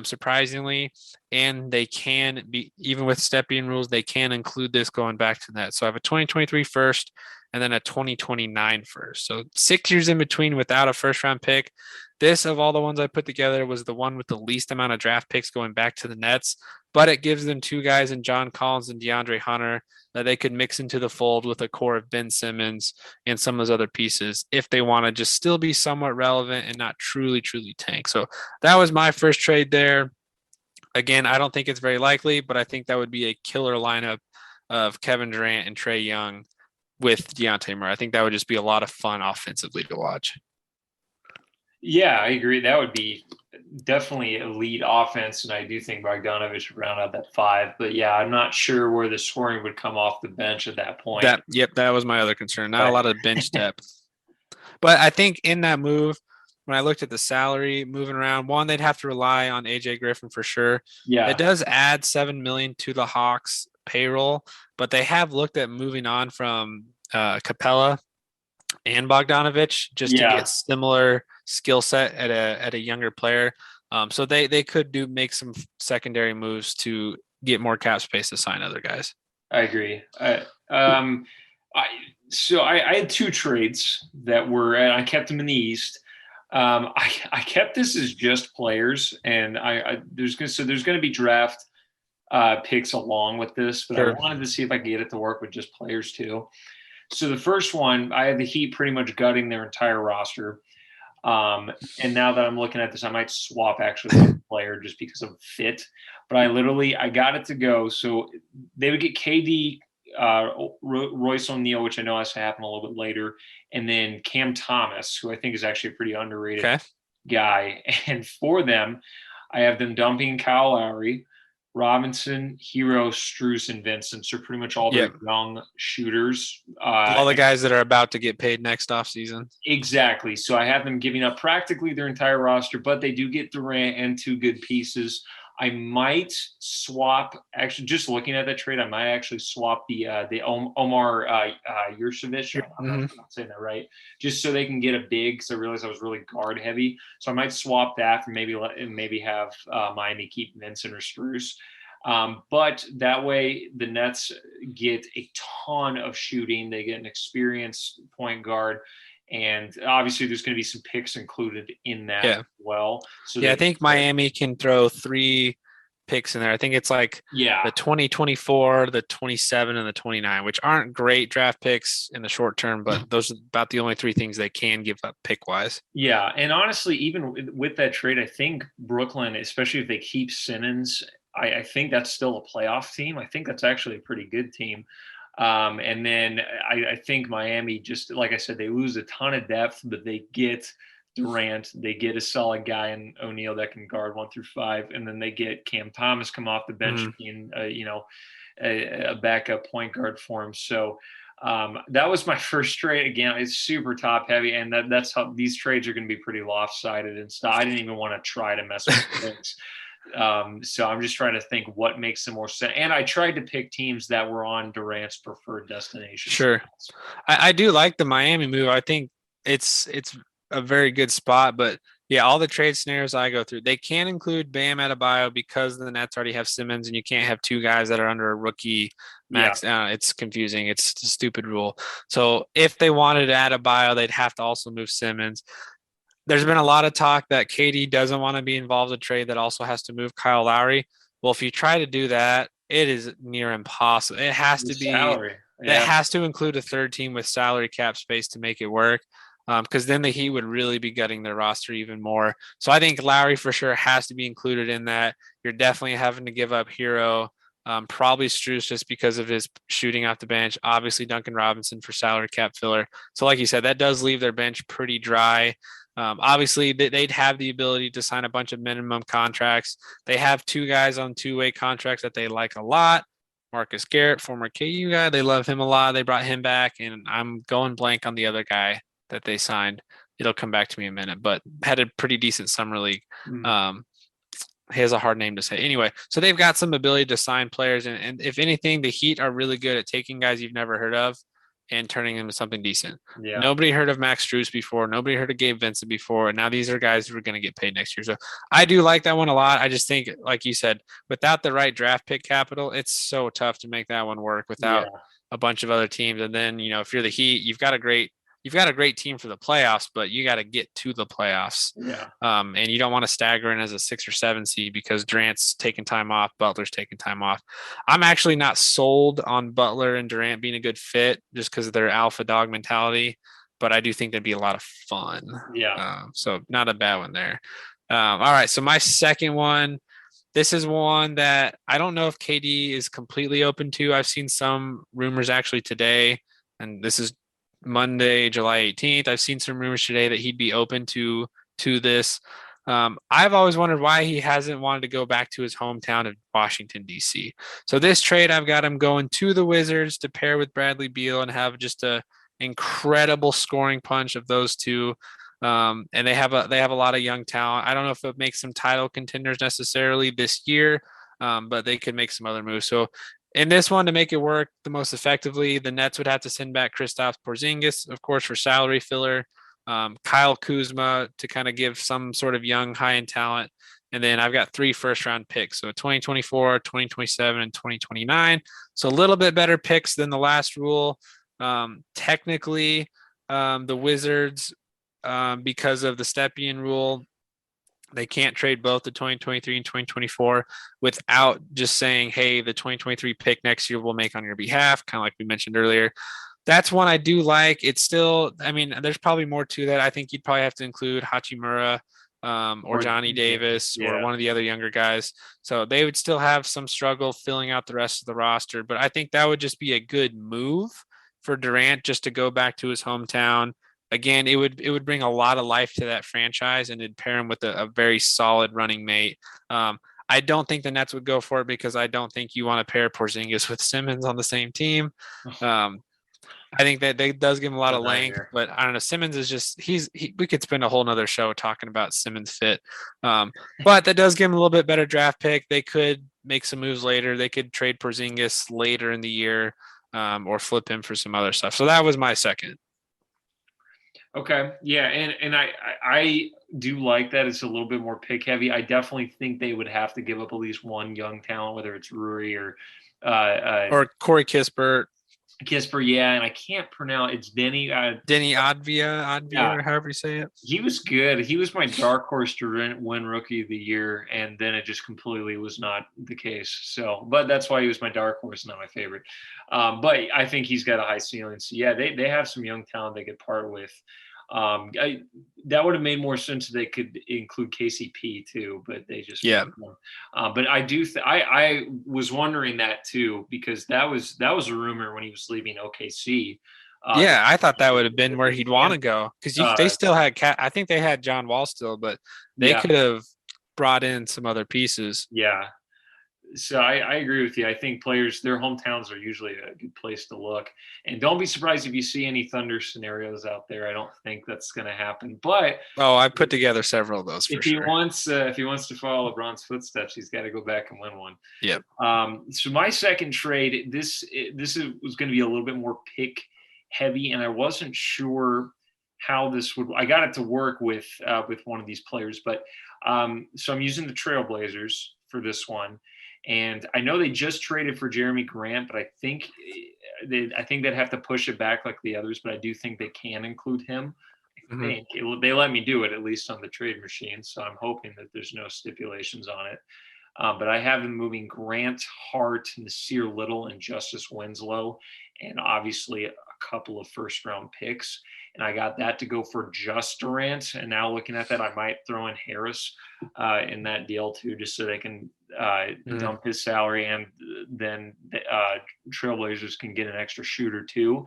surprisingly, and they can be, even with step-in rules, they can include this going back to that. So I have a 2023 first and then a 2029 first. So 6 years in between without a first round pick. This, of all the ones I put together, was the one with the least amount of draft picks going back to the Nets, but it gives them 2 guys in John Collins and DeAndre Hunter that they could mix into the fold with a core of Ben Simmons and some of those other pieces if they want to just still be somewhat relevant and not truly tank. So that was my first trade there. Again, I don't think it's very likely, but I think that would be a killer lineup of Kevin Durant and Trae Young with Dejounte Murray. I think that would just be a lot of fun offensively to watch. Yeah, I agree. That would be definitely elite offense, and I do think Bogdanovich would round out that 5. But yeah, I'm not sure where the scoring would come off the bench at that point. That was my other concern. Not a lot of bench depth. But I think in that move, when I looked at the salary moving around, one, they'd have to rely on AJ Griffin for sure. Yeah, it does add $7 million to the Hawks payroll, but they have looked at moving on from Capella and Bogdanovich just to get similar skill set at a younger player. So they could make some secondary moves to get more cap space to sign other guys. I agree. So I had 2 trades that were, and I kept them in the East. I kept this as just players, and there's going to be draft picks along with this, but sure. I wanted to see if I could get it to work with just players too. So the first one, I had the Heat pretty much gutting their entire roster. And now that I'm looking at this, I might swap actually one player just because of fit. But I got it to go. So they would get KD, Royce O'Neal, which I know has to happen a little bit later, and then Cam Thomas, who I think is actually a pretty underrated guy. And for them, I have them dumping Kyle Lowry, Robinson, Hero, Strus, and Vincent. So pretty much all their young shooters. All the guys that are about to get paid next offseason. Exactly. So I have them giving up practically their entire roster, but they do get Durant and 2 good pieces. I might swap, actually, just looking at that trade, I might actually swap the Omar Yurcevic. I'm not saying that right. Just so they can get a big, because I realized I was really guard heavy. So I might swap that for maybe have Miami keep Vincent or Strus. But that way the Nets get a ton of shooting. They get an experienced point guard. And obviously there's going to be some picks included in that as well. So I think Miami can throw 3 picks in there. I think it's like the 2024, the 27, and the 29, which aren't great draft picks in the short term, but those are about the only 3 things they can give up pick wise. Yeah. And honestly, even with that trade, I think Brooklyn, especially if they keep Simmons, I think that's still a playoff team. I think that's actually a pretty good team. And then I think Miami, just like I said, they lose a ton of depth, but they get Durant. They get a solid guy in O'Neal that can guard 1 through 5, and then they get Cam Thomas come off the bench being a backup point guard for him. So that was my first trade. Again, it's super top heavy, and that's how these trades are going to be pretty lopsided and stuff. I didn't even want to try to mess with things. So I'm just trying to think what makes the more sense. And I tried to pick teams that were on Durant's preferred destination. Sure. I do like the Miami move. I think it's a very good spot, but yeah, all the trade scenarios I go through, they can include Bam Adebayo because the Nets already have Simmons, and you can't have two guys that are under a rookie max. Yeah. It's confusing. It's a stupid rule. So if they wanted Adebayo, they'd have to also move Simmons. There's been a lot of talk that KD doesn't want to be involved in a trade that also has to move Kyle Lowry. Well, if you try to do that, it is near impossible. It has to be salary. That has to include a third team with salary cap space to make it work. Because then the Heat would really be gutting their roster even more. So I think Lowry for sure has to be included in that. You're definitely having to give up Hero, probably Strus just because of his shooting off the bench. Obviously Duncan Robinson for salary cap filler. So like you said, that does leave their bench pretty dry. Obviously, they'd have the ability to sign a bunch of minimum contracts. They have two guys on two-way contracts that they like a lot. Marcus Garrett, former KU guy, they love him a lot. They brought him back, and I'm going blank on the other guy that they signed. It'll come back to me in a minute, but had a pretty decent summer league. He has a hard name to say. Anyway, so they've got some ability to sign players, and if anything, the Heat are really good at taking guys you've never heard of and turning them into something decent. Yeah. Nobody heard of Max Strus before. Nobody heard of Gabe Vincent before. And now these are guys who are going to get paid next year. So I do like that one a lot. I just think, like you said, without the right draft pick capital, it's so tough to make that one work without a bunch of other teams. And then, if you're the Heat, you've got a great team for the playoffs, but you got to get to the playoffs. Yeah. And you don't want to stagger in as a 6 or 7 seed because Durant's taking time off, Butler's taking time off. I'm actually not sold on Butler and Durant being a good fit just because of their alpha dog mentality, but I do think that'd be a lot of fun. Yeah. So not a bad one there. All right. So my second one, this is one that I don't know if KD is completely open to. I've seen some rumors actually today, and this is Monday, July 18th. I've seen some rumors today that he'd be open to this. I've always wondered why he hasn't wanted to go back to his hometown of Washington, D.C. So this trade, I've got him going to the Wizards to pair with Bradley Beal and have just a incredible scoring punch of those two. And they have a lot of young talent. I don't know if it makes them title contenders necessarily this year, but they could make some other moves. So in this one, to make it work the most effectively, the Nets would have to send back Kristaps Porzingis, of course, for salary filler, Kyle Kuzma to kind of give some sort of young high-end talent. And then I've got 3 first-round picks, so 2024, 2027, and 2029. So a little bit better picks than the last rule. Technically, the Wizards, because of the Stepien rule, they can't trade both the 2023 and 2024 without just saying, hey, the 2023 pick next year we'll make on your behalf, kind of like we mentioned earlier. That's one I do like. It's still, there's probably more to that. I think you'd probably have to include Hachimura or Johnny Davis or one of the other younger guys. So they would still have some struggle filling out the rest of the roster. But I think that would just be a good move for Durant just to go back to his hometown. Again, it would bring a lot of life to that franchise, and it'd pair him with a very solid running mate. I don't think the Nets would go for it because I don't think you want to pair Porzingis with Simmons on the same team. I think that does give him a lot of length, but I don't know. Simmons is just we could spend a whole nother show talking about Simmons fit. But that does give him a little bit better draft pick. They could make some moves later. They could trade Porzingis later in the year, or flip him for some other stuff. So that was my second. Okay. Yeah. And I do like that. It's a little bit more pick heavy. I definitely think they would have to give up at least one young talent, whether it's Rui or Corey Kispert. Yeah. And I can't pronounce it's Denny Advia, or however you say it. He was good. He was my dark horse to win Rookie of the Year, and then it just completely was not the case. So, but that's why he was my dark horse, not my favorite. But I think he's got a high ceiling. So yeah, they have some young talent they could part with. That would have made more sense if they could include KCP too, but they just but I do I was wondering that too, because that was a rumor when he was leaving OKC Yeah, I thought that would have been where he'd want to go because they uh, still had I think they had John Wall still, but they yeah, could have brought in some other pieces. yeah. So I agree with you. I think players, their hometowns are usually a good place to look. And don't be surprised if you see any Thunder scenarios out there. I don't think that's going to happen. But Oh, I put together several of those for sure. if he wants to follow LeBron's footsteps, he's got to go back and win one. Yep. So my second trade, was going to be a little bit more pick heavy, and I wasn't sure how this would. I got it to work with one of these players, but so I'm using the Trailblazers for this one, and I know they just traded for Jeremy Grant, but I think they'd have to push it back like the others, but I do think they can include him. I think they let me do it at least on the trade machine, so I'm hoping that there's no stipulations on it. But I have them moving Grant, Hart, Nasir Little, and Justice Winslow, and obviously a couple of first-round picks. And I got that to go for just Durant. And now looking at that, I might throw in Harris in that deal too, just so they can dump his salary, and then Trailblazers can get an extra shooter too.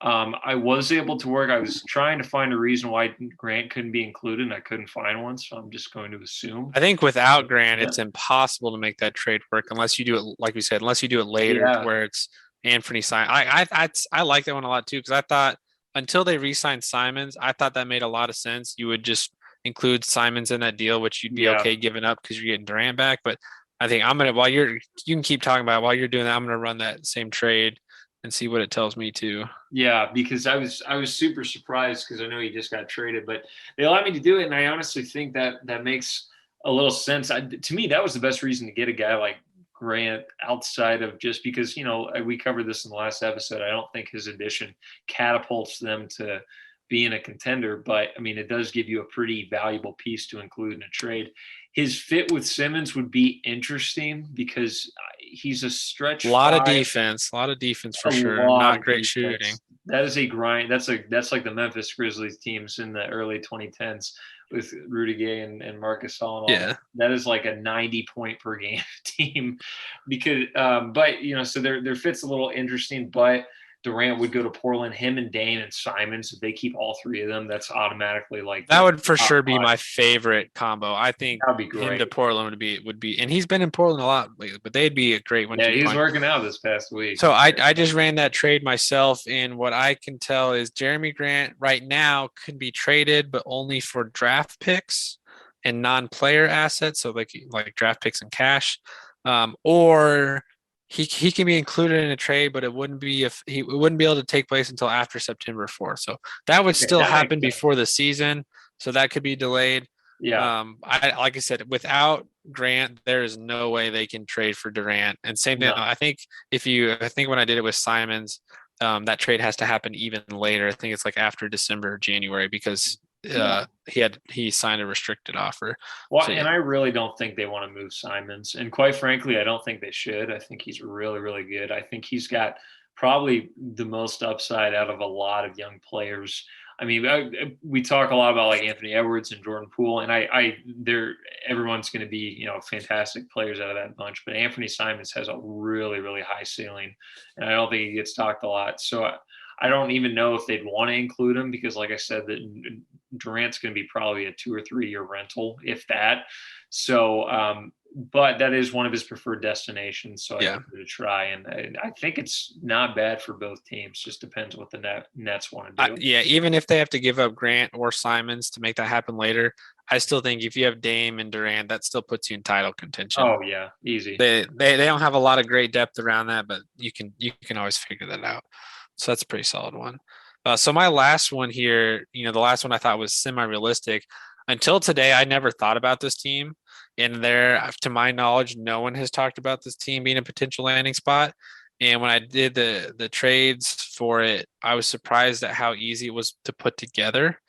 I was able to work. I was trying to find a reason why Grant couldn't be included, and I couldn't find one. So I'm just going to assume. I think without Grant, it's impossible to make that trade work unless you do it, like we said, unless you do it later where it's Anthony Simons. I like that one a lot too because I thought until they re-signed Simons, I thought that made a lot of sense. You would just include Simons in that deal, which you'd be okay giving up because you're getting Durant back. But I think I'm gonna you can keep talking about it. While you're doing that, I'm gonna run that same trade and see what it tells me too. Yeah, because I was super surprised because I know he just got traded, but they allowed me to do it, and I honestly think that makes a little sense. To me, that was the best reason to get a guy like Grant outside of just because we covered this in the last episode. I don't think his addition catapults them to being a contender, but I mean it does give you a pretty valuable piece to include in a trade. His fit with Simmons would be interesting because he's a stretch. A lot of defense for sure. Not great shooting. That is a grind. That's like the Memphis Grizzlies teams in the early 2010s with Rudy Gay and Marcus Gasol. Yeah, that is like a 90 point per game team because, but so their fit's a little interesting, but Durant would go to Portland, him and Dame and Simons. If they keep all three of them, that's automatically like that would for sure be my favorite combo. I think that'd be great. Him to Portland would be, and he's been in Portland a lot lately, but they'd be a great one. Yeah, he's working out this past week. So I just ran that trade myself, and what I can tell is Jeremy Grant right now can be traded, but only for draft picks and non-player assets, so like draft picks and cash, or he can be included in a trade, but it wouldn't be able to take place until after September 4th. So that would still happen before the season. So that could be delayed. Yeah. Like I said, without Grant, there is no way they can trade for Durant. And same thing. No. I think when I did it with Simons, that trade has to happen even later. I think it's like after December or January because he signed a restricted offer. Well, so, and I really don't think they want to move Simons. And quite frankly, I don't think they should. I think he's really, really good. I think he's got probably the most upside out of a lot of young players. I mean, we talk a lot about like Anthony Edwards and Jordan Poole, and everyone's going to be, fantastic players out of that bunch. But Anthony Simons has a really, really high ceiling, and I don't think he gets talked a lot. So I don't even know if they'd want to include him because, like I said, that Durant's going to be probably a 2 or 3 year rental, if that. So, but that is one of his preferred destinations. So I wanted to try, and I think it's not bad for both teams. Just depends what the Nets want to do. Even if they have to give up Grant or Simons to make that happen later, I still think if you have Dame and Durant, that still puts you in title contention. Oh yeah, easy. They don't have a lot of great depth around that, but you can always figure that out. So that's a pretty solid one. So my last one here, the last one I thought was semi-realistic. Until today, I never thought about this team. And to my knowledge, no one has talked about this team being a potential landing spot. And when I did the trades for it, I was surprised at how easy it was to put together.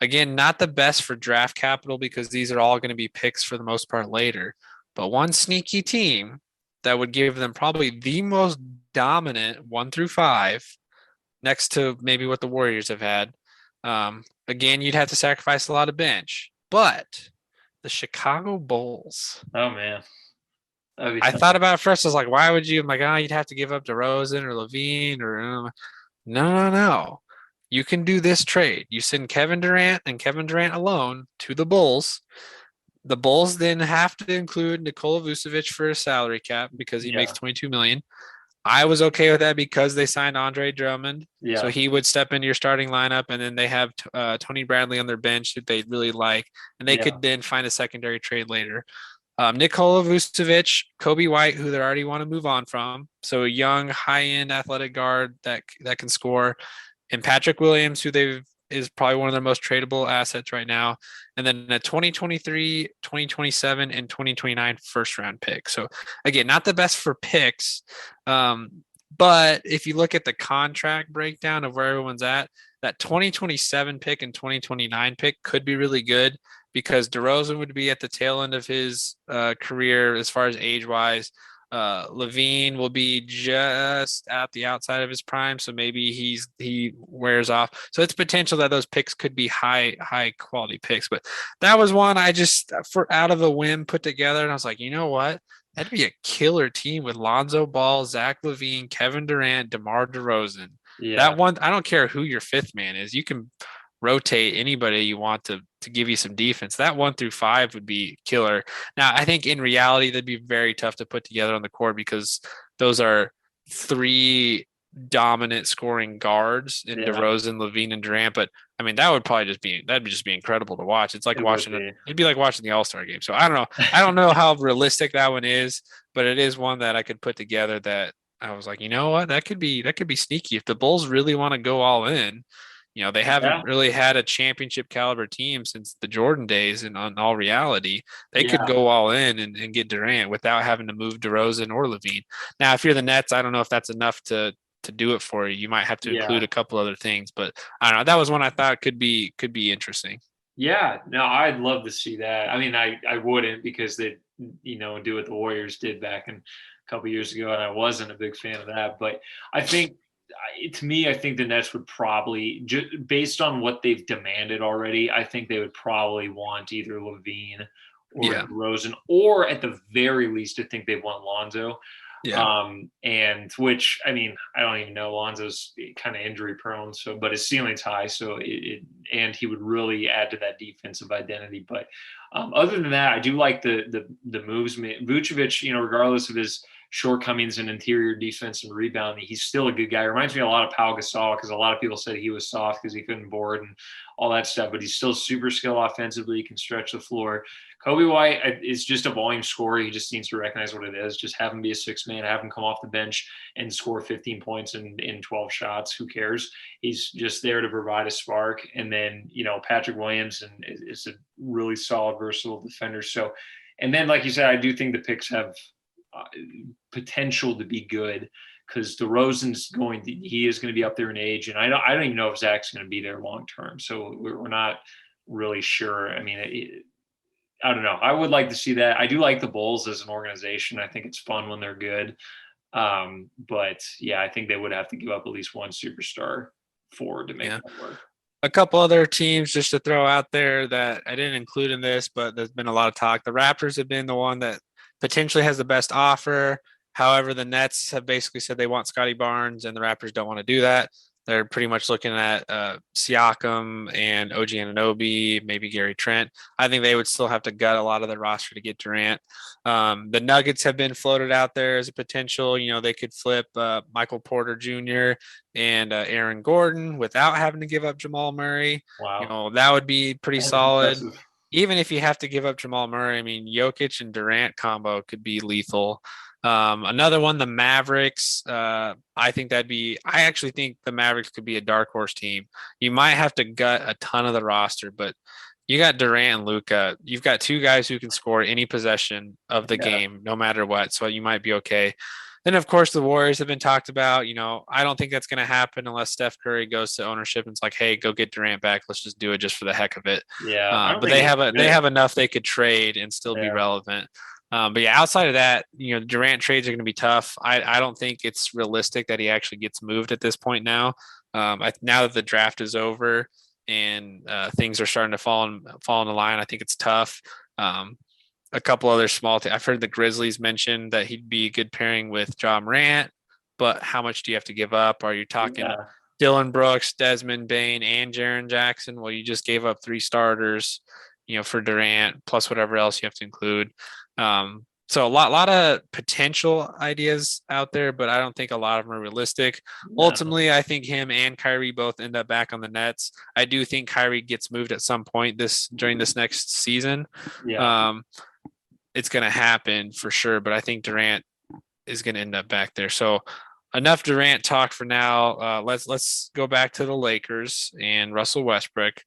Again, not the best for draft capital because these are all going to be picks for the most part later. But one sneaky team that would give them probably the most dominant 1 through 5, next to maybe what the Warriors have had. Again, you'd have to sacrifice a lot of bench, but the Chicago Bulls. Oh man, I thought about it first. I was like, why would you? I'm like, you'd have to give up DeRozan or Levine or. No. You can do this trade. You send Kevin Durant and Kevin Durant alone to the Bulls. The Bulls then have to include Nikola Vucevic for a salary cap because he makes Yeah. 22 million. I was okay with that because they signed Andre Drummond, so Yeah. he would step into your starting lineup, and then they have Tony Bradley on their bench that they really like, and they Yeah. could then find a secondary trade later. Nikola Vucevic, Kobe White, who they already want to move on from, so a young, high-end athletic guard that can score, and Patrick Williams, who they've is probably one of their most tradable assets right now. And then a 2023, 2027, and 2029 first round pick. So again, not the best for picks. But if you look at the contract breakdown of where everyone's at, that 2027 pick and 2029 pick could be really good because DeRozan would be at the tail end of his career as far as age wise. Levine will be just at the outside of his prime, so maybe he wears off. So it's potential that those picks could be high quality picks. But that was one I just for out of a whim put together, and I was like, you know what? That'd be a killer team with Lonzo Ball, Zach LaVine, Kevin Durant, DeMar DeRozan. Yeah. That one, I don't care who your fifth man is. You can rotate anybody you want to give you some defense. That 1 through 5 would be killer. Now, I think in reality that'd be very tough to put together on the court because those are three dominant scoring guards in Yeah. DeRozan, Levine, and Durant. But I mean, that'd just be incredible to watch. It's like It would watching be. it'd be like watching the All-Star game. So I don't know. I don't know how realistic that one is, but it is one that I could put together that I was like, you know what, that could be sneaky if the Bulls really want to go all in. They haven't Yeah. really had a championship caliber team since the Jordan days. And on all reality, they could Yeah. go all in and get Durant without having to move DeRozan or Levine. Now, if you're the Nets, I don't know if that's enough to do it for you. You might have to include Yeah. a couple other things, but I don't know. That was one I thought could be interesting. Yeah. No, I'd love to see that. I mean, I wouldn't because they, do what the Warriors did back in a couple years ago, and I wasn't a big fan of that. But I think, to me, I think the Nets would probably, based on what they've demanded already, I think they would probably want either Levine or Yeah. DeRozan, or at the very least, I think they want Lonzo. Yeah. And which, I mean, I don't even know. Lonzo's kind of injury prone, so but his ceiling's high, so and he would really add to that defensive identity. But other than that, I do like the moves. Vucevic, regardless of his shortcomings in interior defense and rebounding, he's still a good guy. Reminds me a lot of Pau Gasol because a lot of people said he was soft because he couldn't board and all that stuff, but he's still super skilled offensively. He can stretch the floor. Kobe White is just a volume scorer. He just needs to recognize what it is. Just have him be a six man, have him come off the bench and score 15 points in 12 shots. Who cares? He's just there to provide a spark. And then, Patrick Williams is a really solid, versatile defender. So, and then, like you said, I do think the picks have potential to be good because DeRozan's he is going to be up there in age. And I don't even know if Zach's going to be there long term. So we're not really sure. I mean, I don't know. I would like to see that. I do like the Bulls as an organization. I think it's fun when they're good. But yeah, I think they would have to give up at least one superstar forward to make that work. A couple other teams just to throw out there that I didn't include in this, but there's been a lot of talk. The Raptors have been the one that potentially has the best offer. However, the Nets have basically said they want Scotty Barnes, and the Raptors don't want to do that. They're pretty much looking at Siakam and OG Anunoby, maybe Gary Trent. I think they would still have to gut a lot of the roster to get Durant. The Nuggets have been floated out there as a potential. They could flip Michael Porter Jr. and Aaron Gordon without having to give up Jamal Murray. Wow. That would be pretty That's solid. impressive. Even if you have to give up Jamal Murray, I mean, Jokic and Durant combo could be lethal. Another one, the Mavericks. I actually think the Mavericks could be a dark horse team. You might have to gut a ton of the roster, but you got Durant and Luka. You've got two guys who can score any possession of the game, no matter what. So you might be okay. Then, of course, the Warriors have been talked about. I don't think that's going to happen unless Steph Curry goes to ownership and it's like, hey, go get Durant back. Let's just do it just for the heck of it. Yeah. But they have enough they could trade and still be relevant. But yeah, outside of that, Durant trades are going to be tough. I don't think it's realistic that he actually gets moved at this point now. Now that the draft is over and things are starting to fall in the line, I think it's tough. A couple other small things. I've heard the Grizzlies mention that he'd be a good pairing with Ja Morant, but how much do you have to give up? Are you talking Dylan Brooks, Desmond Bane, and Jaren Jackson. Well, you just gave up 3 starters, for Durant plus whatever else you have to include. So a lot of potential ideas out there, but I don't think a lot of them are realistic. No. Ultimately, I think him and Kyrie both end up back on the Nets. I do think Kyrie gets moved at some point during this next season. Yeah. It's going to happen for sure, but I think Durant is going to end up back there. So enough Durant talk for now. Let's go back to the Lakers and Russell Westbrook.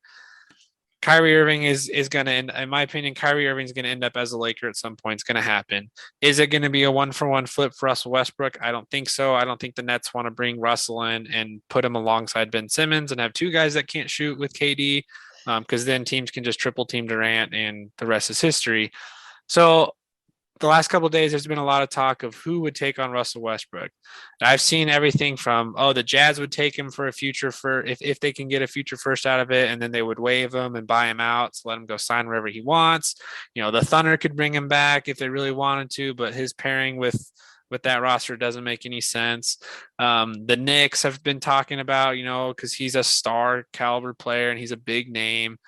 Kyrie Irving is going to end, in my opinion, Kyrie Irving is going to end up as a Laker at some point. It's going to happen. Is it going to be a 1-for-1 flip for Russell Westbrook? I don't think so. I don't think the Nets want to bring Russell in and put him alongside Ben Simmons and have 2 guys that can't shoot with KD, because then teams can just triple team Durant and the rest is history. So the last couple of days, there's been a lot of talk of who would take on Russell Westbrook. And I've seen everything from, the Jazz would take him for a future if they can get a future first out of it, and then they would waive him and buy him out, so let him go sign wherever he wants. The Thunder could bring him back if they really wanted to, but his pairing with that roster doesn't make any sense. The Knicks have been talking about, because he's a star caliber player and he's a big name.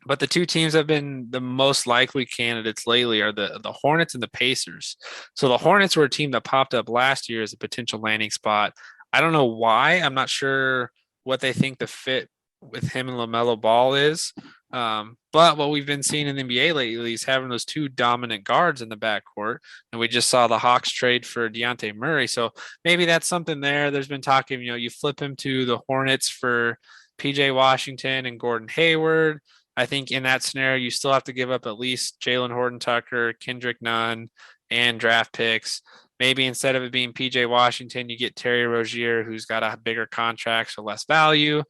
But the 2 teams that have been the most likely candidates lately are the Hornets and the Pacers. So the Hornets were a team that popped up last year as a potential landing spot. I don't know why. I'm not sure what they think the fit with him and LaMelo Ball is. But what we've been seeing in the NBA lately is having those 2 dominant guards in the backcourt. And we just saw the Hawks trade for Dejounte Murray. So maybe that's something there. There's been talking, you flip him to the Hornets for PJ Washington and Gordon Hayward. I think in that scenario, you still have to give up at least Jalen Horton-Tucker, Kendrick Nunn, and draft picks. Maybe instead of it being PJ Washington, you get Terry Rozier, who's got a bigger contract, so less value.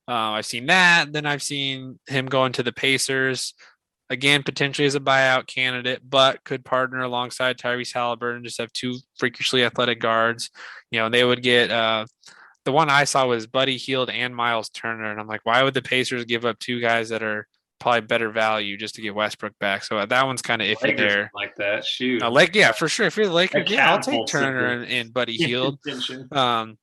I've seen that. Then I've seen him going to the Pacers, again, potentially as a buyout candidate, but could partner alongside Tyrese Halliburton, just have 2 freakishly athletic guards. They would get the one I saw was Buddy Hield and Miles Turner. And I'm like, why would the Pacers give up 2 guys that are probably better value just to get Westbrook back? So that one's kind of iffy Lakers there. like that. Shoot. For sure. If you're the Lakers, I'll take Turner and Buddy Hield. So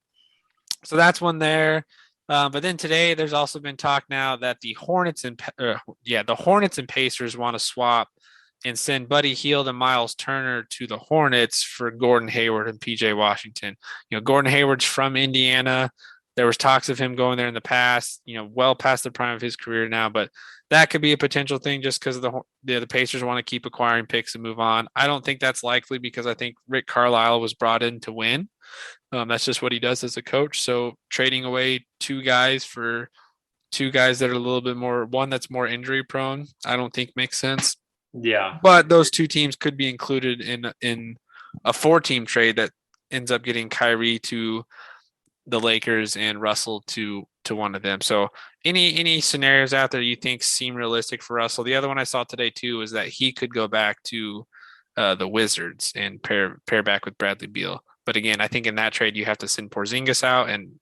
that's one there. But then today, there's also been talk now that the Hornets and Pacers want to swap and send Buddy Hield and Miles Turner to the Hornets for Gordon Hayward and PJ Washington. Gordon Hayward's from Indiana. There was talks of him going there in the past, well past the prime of his career now, but that could be a potential thing just because the Pacers want to keep acquiring picks and move on. I don't think that's likely because I think Rick Carlisle was brought in to win. That's just what he does as a coach. So trading away 2 guys for 2 guys that are a little bit more, one that's more injury prone, I don't think makes sense. Yeah. But those 2 teams could be included in a 4-team trade that ends up getting Kyrie to the Lakers and Russell to one of them. So any scenarios out there you think seem realistic for Russell? The other one I saw today too is that he could go back to the Wizards and pair back with Bradley Beal. But again, I think in that trade you have to send Porzingis out, and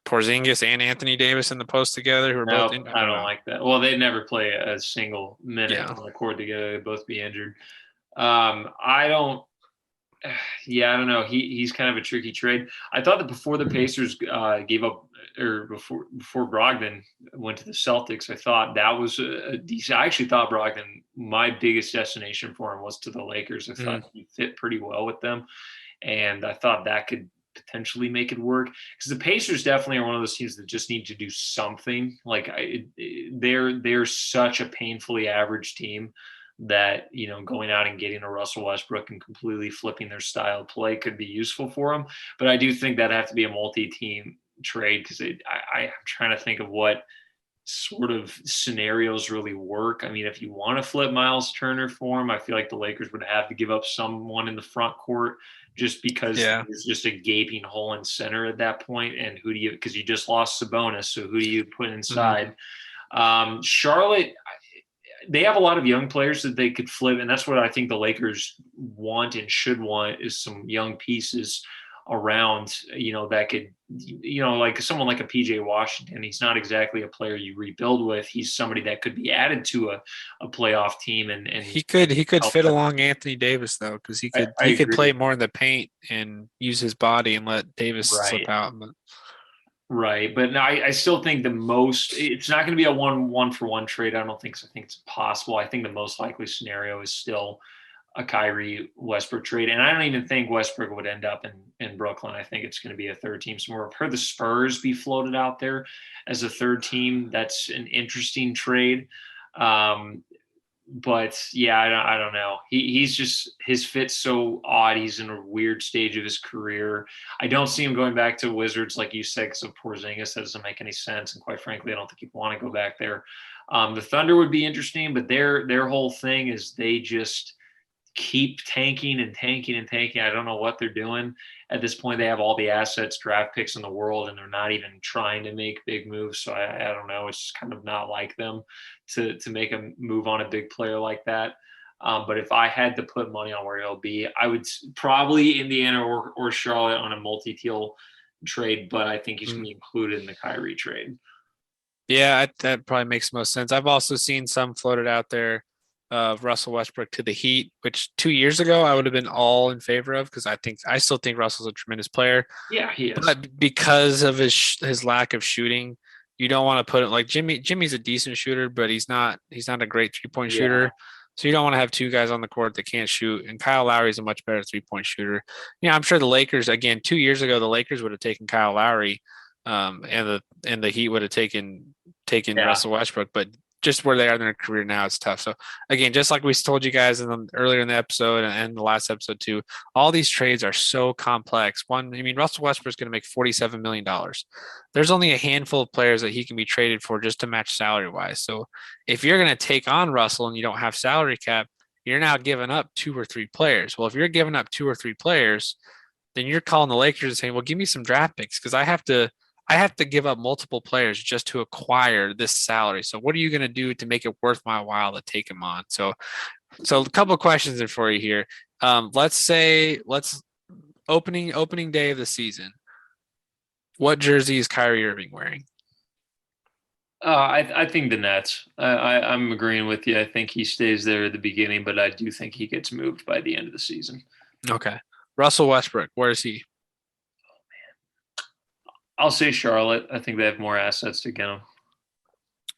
Porzingis and Anthony Davis in the post together, who are both. I don't like that. Well, they never play a single minute on the court together. They'd both be injured. I don't know. He's kind of a tricky trade. I thought that before the Pacers gave up, or before Brogdon went to the Celtics, I thought that was a decent. I actually thought Brogdon, my biggest destination for him was to the Lakers. I thought he fit pretty well with them, and I thought that could potentially make it work, because the Pacers definitely are one of those teams that just need to do something. Like they're such a painfully average team that, going out and getting a Russell Westbrook and completely flipping their style of play could be useful for them. But I do think that have to be a multi-team trade, because I'm trying to think of what sort of scenarios really work. I mean, if you want to flip Miles Turner for him, I feel like the Lakers would have to give up someone in the front court, just because there's just a gaping hole in center at that point. And who do you, because you just lost Sabonis, so who do you put inside? Charlotte, they have a lot of young players that they could flip, and that's what I think the Lakers want and should want, is some young pieces. around, that could, like someone like a PJ Washington. He's not exactly a player you rebuild with. He's somebody that could be added to a playoff team, and he could help fit them. along Anthony Davis though, because he could I he could play agree. more in the paint and use his body and let Davis slip Right. out. Right. But no, I still think it's not going to be a one for one trade. I don't think so. I think it's impossible. I think the most likely scenario is still a Kyrie Westbrook trade. And I don't even think Westbrook would end up in Brooklyn. I think it's going to be a third team somewhere. I've heard the Spurs be floated out there as a third team. That's an interesting trade. But yeah, I don't know. He's just, his fit's so odd. He's in a weird stage of his career. I don't see him going back to Wizards, like you said, because of Porzingis. That doesn't make any sense. And quite frankly, I don't think he'd want to go back there. The Thunder would be interesting, but their whole thing is they just keep tanking and tanking and tanking. I don't know what they're doing. At this point, they have all the assets, draft picks in the world, and they're not even trying to make big moves. So I don't know. It's just kind of not like them to make a move on a big player like that. But if I had to put money on where he'll be, I would probably Indiana or Charlotte on a multi-teal trade, but I think he's going to be included in the Kyrie trade. Yeah, that probably makes most sense. I've also seen some floated out there of Russell Westbrook to the Heat, which 2 years ago I would have been all in favor of, because I still think Russell's a tremendous player. Yeah, he is. But because of his lack of shooting, you don't want to put it like Jimmy. Jimmy's a decent shooter, but he's not a great 3-point shooter. So you don't want to have two guys on the court that can't shoot. And Kyle Lowry is a much better 3-point shooter. I'm sure the Lakers, again, 2 years ago, the Lakers would have taken Kyle Lowry, and the Heat would have taken Russell Westbrook. But just where they are in their career now, it's tough. So again, just like we told you guys earlier in the episode and the last episode too, all these trades are so complex. Russell Westbrook is going to make $47 million. There's only a handful of players that he can be traded for just to match salary wise. So if you're going to take on Russell and you don't have salary cap, you're now giving up 2 or 3 players. Well, if you're giving up 2 or 3 players, then you're calling the Lakers and saying, well, give me some draft picks, because I have to give up multiple players just to acquire this salary. So what are you going to do to make it worth my while to take him on? So a couple of questions for you here. Let's opening day of the season. What jersey is Kyrie Irving wearing? I think the Nets. I'm agreeing with you. I think he stays there at the beginning, but I do think he gets moved by the end of the season. Okay. Russell Westbrook, where is he? I'll say Charlotte. I think they have more assets to get him.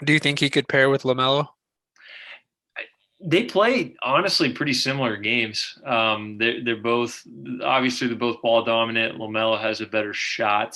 Do you think he could pair with LaMelo? They play honestly pretty similar games. They're both ball dominant. LaMelo has a better shot,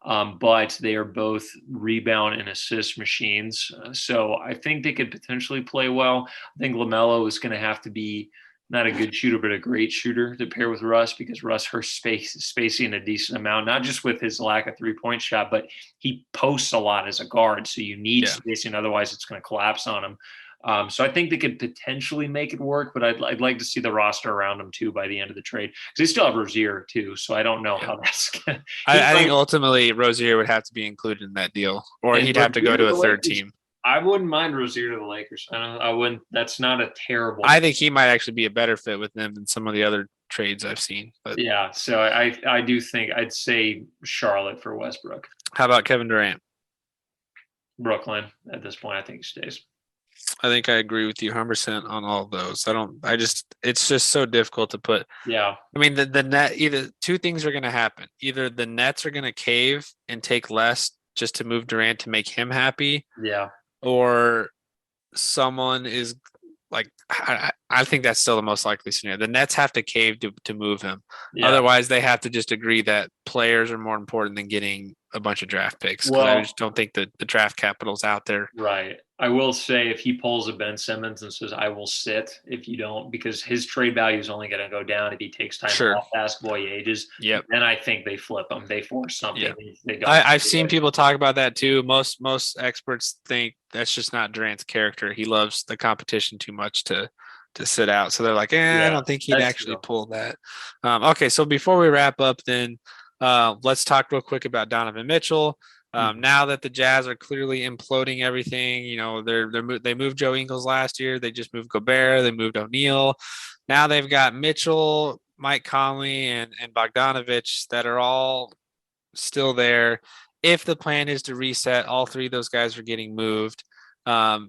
but they are both rebound and assist machines. So I think they could potentially play well. I think LaMelo is going to have to be not a good shooter, but a great shooter to pair with Russ, because Russ hurts spacing a decent amount, not just with his lack of 3-point shot, but he posts a lot as a guard. So you need spacing. Otherwise it's going to collapse on him. So I think they could potentially make it work, but I'd like to see the roster around them too by the end of the trade, because they still have Rozier too. So I don't know how that's going to. I think ultimately Rozier would have to be included in that deal, or he'd have to go to a third team. I wouldn't mind Rozier to the Lakers. I wouldn't. That's not a terrible. I think he might actually be a better fit with them than some of the other trades I've seen. But yeah, so I do think I'd say Charlotte for Westbrook. How about Kevin Durant? Brooklyn at this point. I think he stays. I think I agree with you 100% on all of those. It's just so difficult to put. Yeah. I mean, the net, either two things are going to happen. Either the Nets are going to cave and take less just to move Durant to make him happy. Yeah. Or someone is like, I think that's still the most likely scenario. The Nets have to cave to move him. Yeah. Otherwise, they have to just agree that players are more important than getting a bunch of draft picks. Well, I just don't think that the draft capital's out there. Right. I will say, if he pulls a Ben Simmons and says, I will sit if you don't, because his trade value is only going to go down if he takes time off basketball, he ages. Yep. Then I think they flip him. They force something. Yep. I've seen people talk about that too. Most experts think that's just not Durant's character. He loves the competition too much to sit out. So they're like, I don't think he'd actually pull that. Okay, so before we wrap up, then let's talk real quick about Donovan Mitchell. Now that the Jazz are clearly imploding everything, they moved Joe Ingles last year. They just moved Gobert. They moved O'Neal. Now they've got Mitchell, Mike Conley and Bogdanovich that are all still there. If the plan is to reset, all three of those guys are getting moved.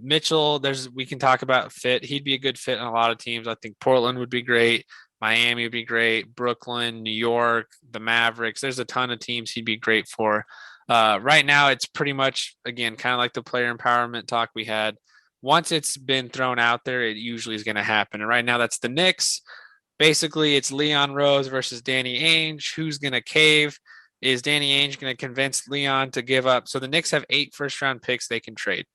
Mitchell, we can talk about fit. He'd be a good fit in a lot of teams. I think Portland would be great. Miami would be great. Brooklyn, New York, the Mavericks. There's a ton of teams he'd be great for. Right now, it's pretty much, again, kind of like the player empowerment talk we had. Once it's been thrown out there, it usually is going to happen. And right now, that's the Knicks. Basically, it's Leon Rose versus Danny Ainge. Who's going to cave? Is Danny Ainge going to convince Leon to give up? So the Knicks have 8 first-round picks they can trade.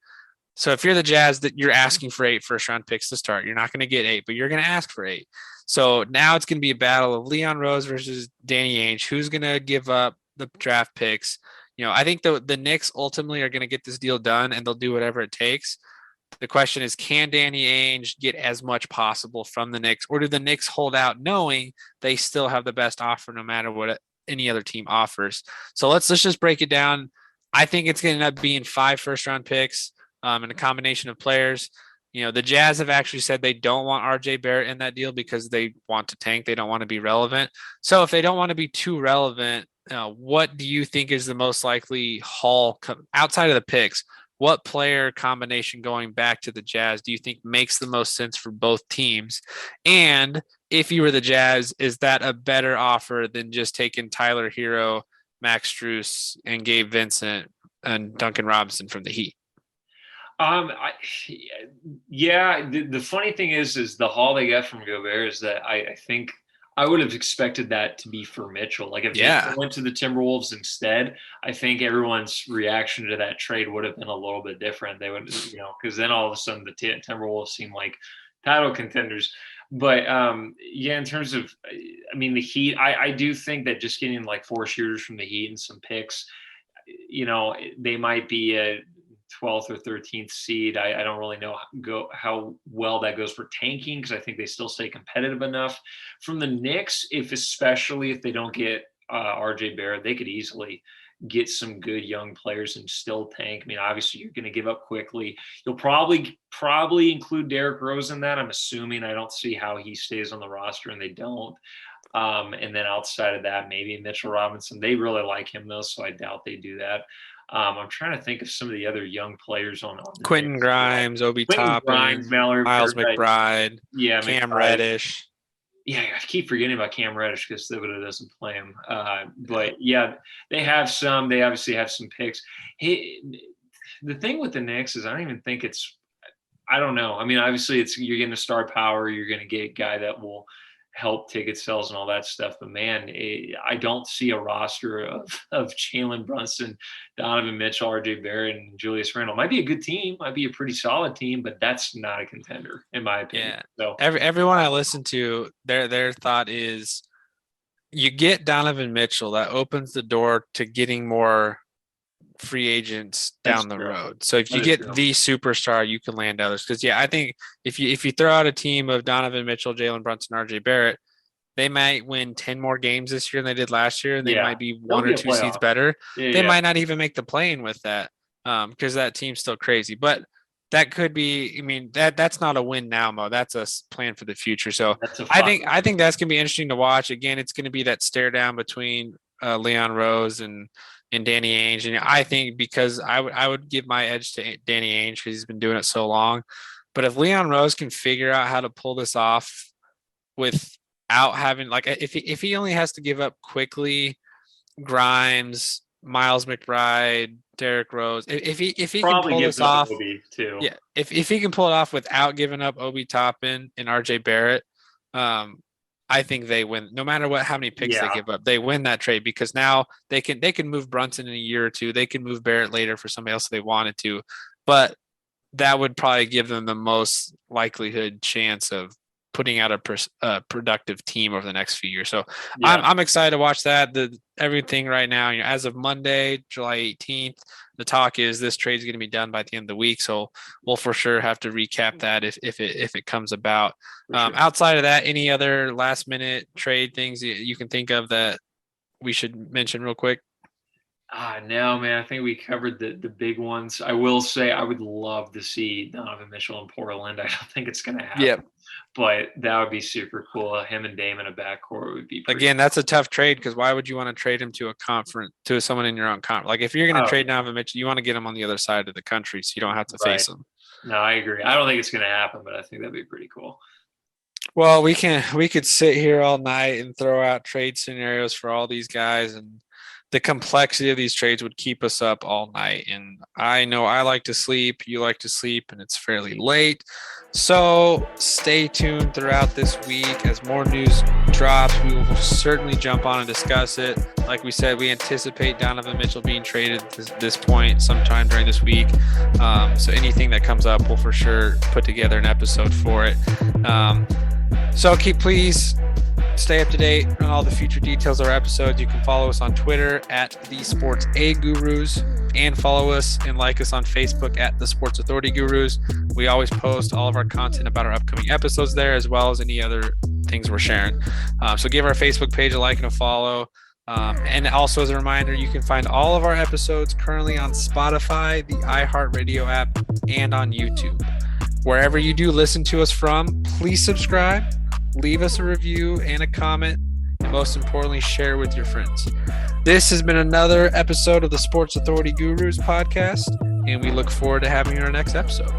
So if you're the Jazz, that you're asking for 8 first-round picks to start. You're not going to get 8, but you're going to ask for 8. So now it's going to be a battle of Leon Rose versus Danny Ainge. Who's going to give up the draft picks? I think the Knicks ultimately are going to get this deal done, and they'll do whatever it takes. The question is, can Danny Ainge get as much possible from the Knicks, or do the Knicks hold out knowing they still have the best offer no matter what any other team offers? So let's just break it down. I think it's going to end up being 5 first-round picks and a combination of players. The Jazz have actually said they don't want RJ Barrett in that deal because they want to tank. They don't want to be relevant. So if they don't want to be too relevant, what do you think is the most likely haul outside of the picks? What player combination going back to the Jazz do you think makes the most sense for both teams? And if you were the Jazz, is that a better offer than just taking Tyler Hero, Max Strus, and Gabe Vincent and Duncan Robinson from the Heat? The funny thing is the haul they got from Gobert is that I think I would have expected that to be for Mitchell. Like if Mitchell went to the Timberwolves instead, I think everyone's reaction to that trade would have been a little bit different. They would, because then all of a sudden the Timberwolves seem like title contenders. But in terms of, the Heat, I do think that just getting like 4 shooters from the Heat and some picks, they might be a 12th or 13th seed. I don't really know how well that goes for tanking because I think they still stay competitive enough. From the Knicks, especially if they don't get RJ Barrett, they could easily get some good young players and still tank. Obviously you're going to give up quickly. You'll probably include Derrick Rose in that. I'm assuming. I don't see how he stays on the roster and they don't. And then outside of that, maybe Mitchell Robinson. They really like him though, so I doubt they do that. I'm trying to think of some of the other young players on Quentin Grimes, Obi Toppin, Miles McBride, Cam Reddish. Yeah, I keep forgetting about Cam Reddish because Thibodeau doesn't play him. But they have some. They obviously have some picks. The thing with the Knicks is I don't even think it's – I don't know. Obviously you're getting a star power. You're going to get a guy that will – help ticket sales and all that stuff. But man, I don't see a roster of Jalen Brunson, Donovan Mitchell, RJ Barrett, and Julius Randle. Might be a good team, might be a pretty solid team, but that's not a contender in my opinion. Yeah. So everyone I listen to, their thought is you get Donovan Mitchell, that opens the door to getting more free agents down the road. So if you get the superstar, you can land others. Because I think if you throw out a team of Donovan Mitchell, Jalen Brunson, RJ Barrett, they might win 10 more games this year than they did last year, and they might be 1 or 2 seeds better. They might not even make the play-in with that because that team's still crazy. But that could be. That's not a win now, Mo. That's a plan for the future. So I think that's gonna be interesting to watch. Again, it's gonna be that stare down between Leon Rose and Danny Ainge. And I think because I would give my edge to Danny Ainge because he's been doing it so long. But if Leon Rose can figure out how to pull this off without having if he only has to give up quickly Grimes, Miles McBride, Derrick Rose, if he can pull this off, too. Yeah, if he can pull it off without giving up Obi Toppin and RJ Barrett, I think they win. No matter how many picks they give up, they win that trade because now they can move Brunson in a year or two. They can move Barrett later for somebody else if they wanted to, but that would probably give them the most likelihood chance of putting out a productive team over the next few years. So I'm excited to watch that. Everything right now, as of Monday, July 18th, the talk is this trade is going to be done by the end of the week. So we'll for sure have to recap that if it comes about. Outside of that, any other last minute trade things you can think of that we should mention real quick? No, man. I think we covered the big ones. I will say I would love to see Donovan Mitchell in Portland. I don't think it's going to happen. Yep. but that would be super cool. Him and Dame in a backcourt would be again. That's a tough trade because why would you want to trade him to someone in your own conference? Like if you're going to trade Donovan Mitchell, you want to get him on the other side of the country so you don't have to face him. No, I agree. I don't think it's going to happen, but I think that'd be pretty cool. Well, we could sit here all night and throw out trade scenarios for all these guys, and the complexity of these trades would keep us up all night. And I know I like to sleep, you like to sleep, and it's fairly late. So stay tuned throughout this week as more news drops. We will certainly jump on and discuss it. Like we said, we anticipate Donovan Mitchell being traded at this point sometime during this week. So anything that comes up, we'll for sure put together an episode for it. So please stay up to date on all the future details of our episodes. You can follow us on Twitter at The Sports A Gurus and follow us and like us on Facebook at The Sports Authority Gurus. We always post all of our content about our upcoming episodes there, as well as any other things we're sharing. So give our Facebook page a like and a follow. And also as a reminder, you can find all of our episodes currently on Spotify, the iHeartRadio app, and on YouTube. Wherever you do listen to us from, please subscribe, leave us a review and a comment, and most importantly, share with your friends. This has been another episode of the Sports Authority Gurus podcast, and we look forward to having you in our next episode.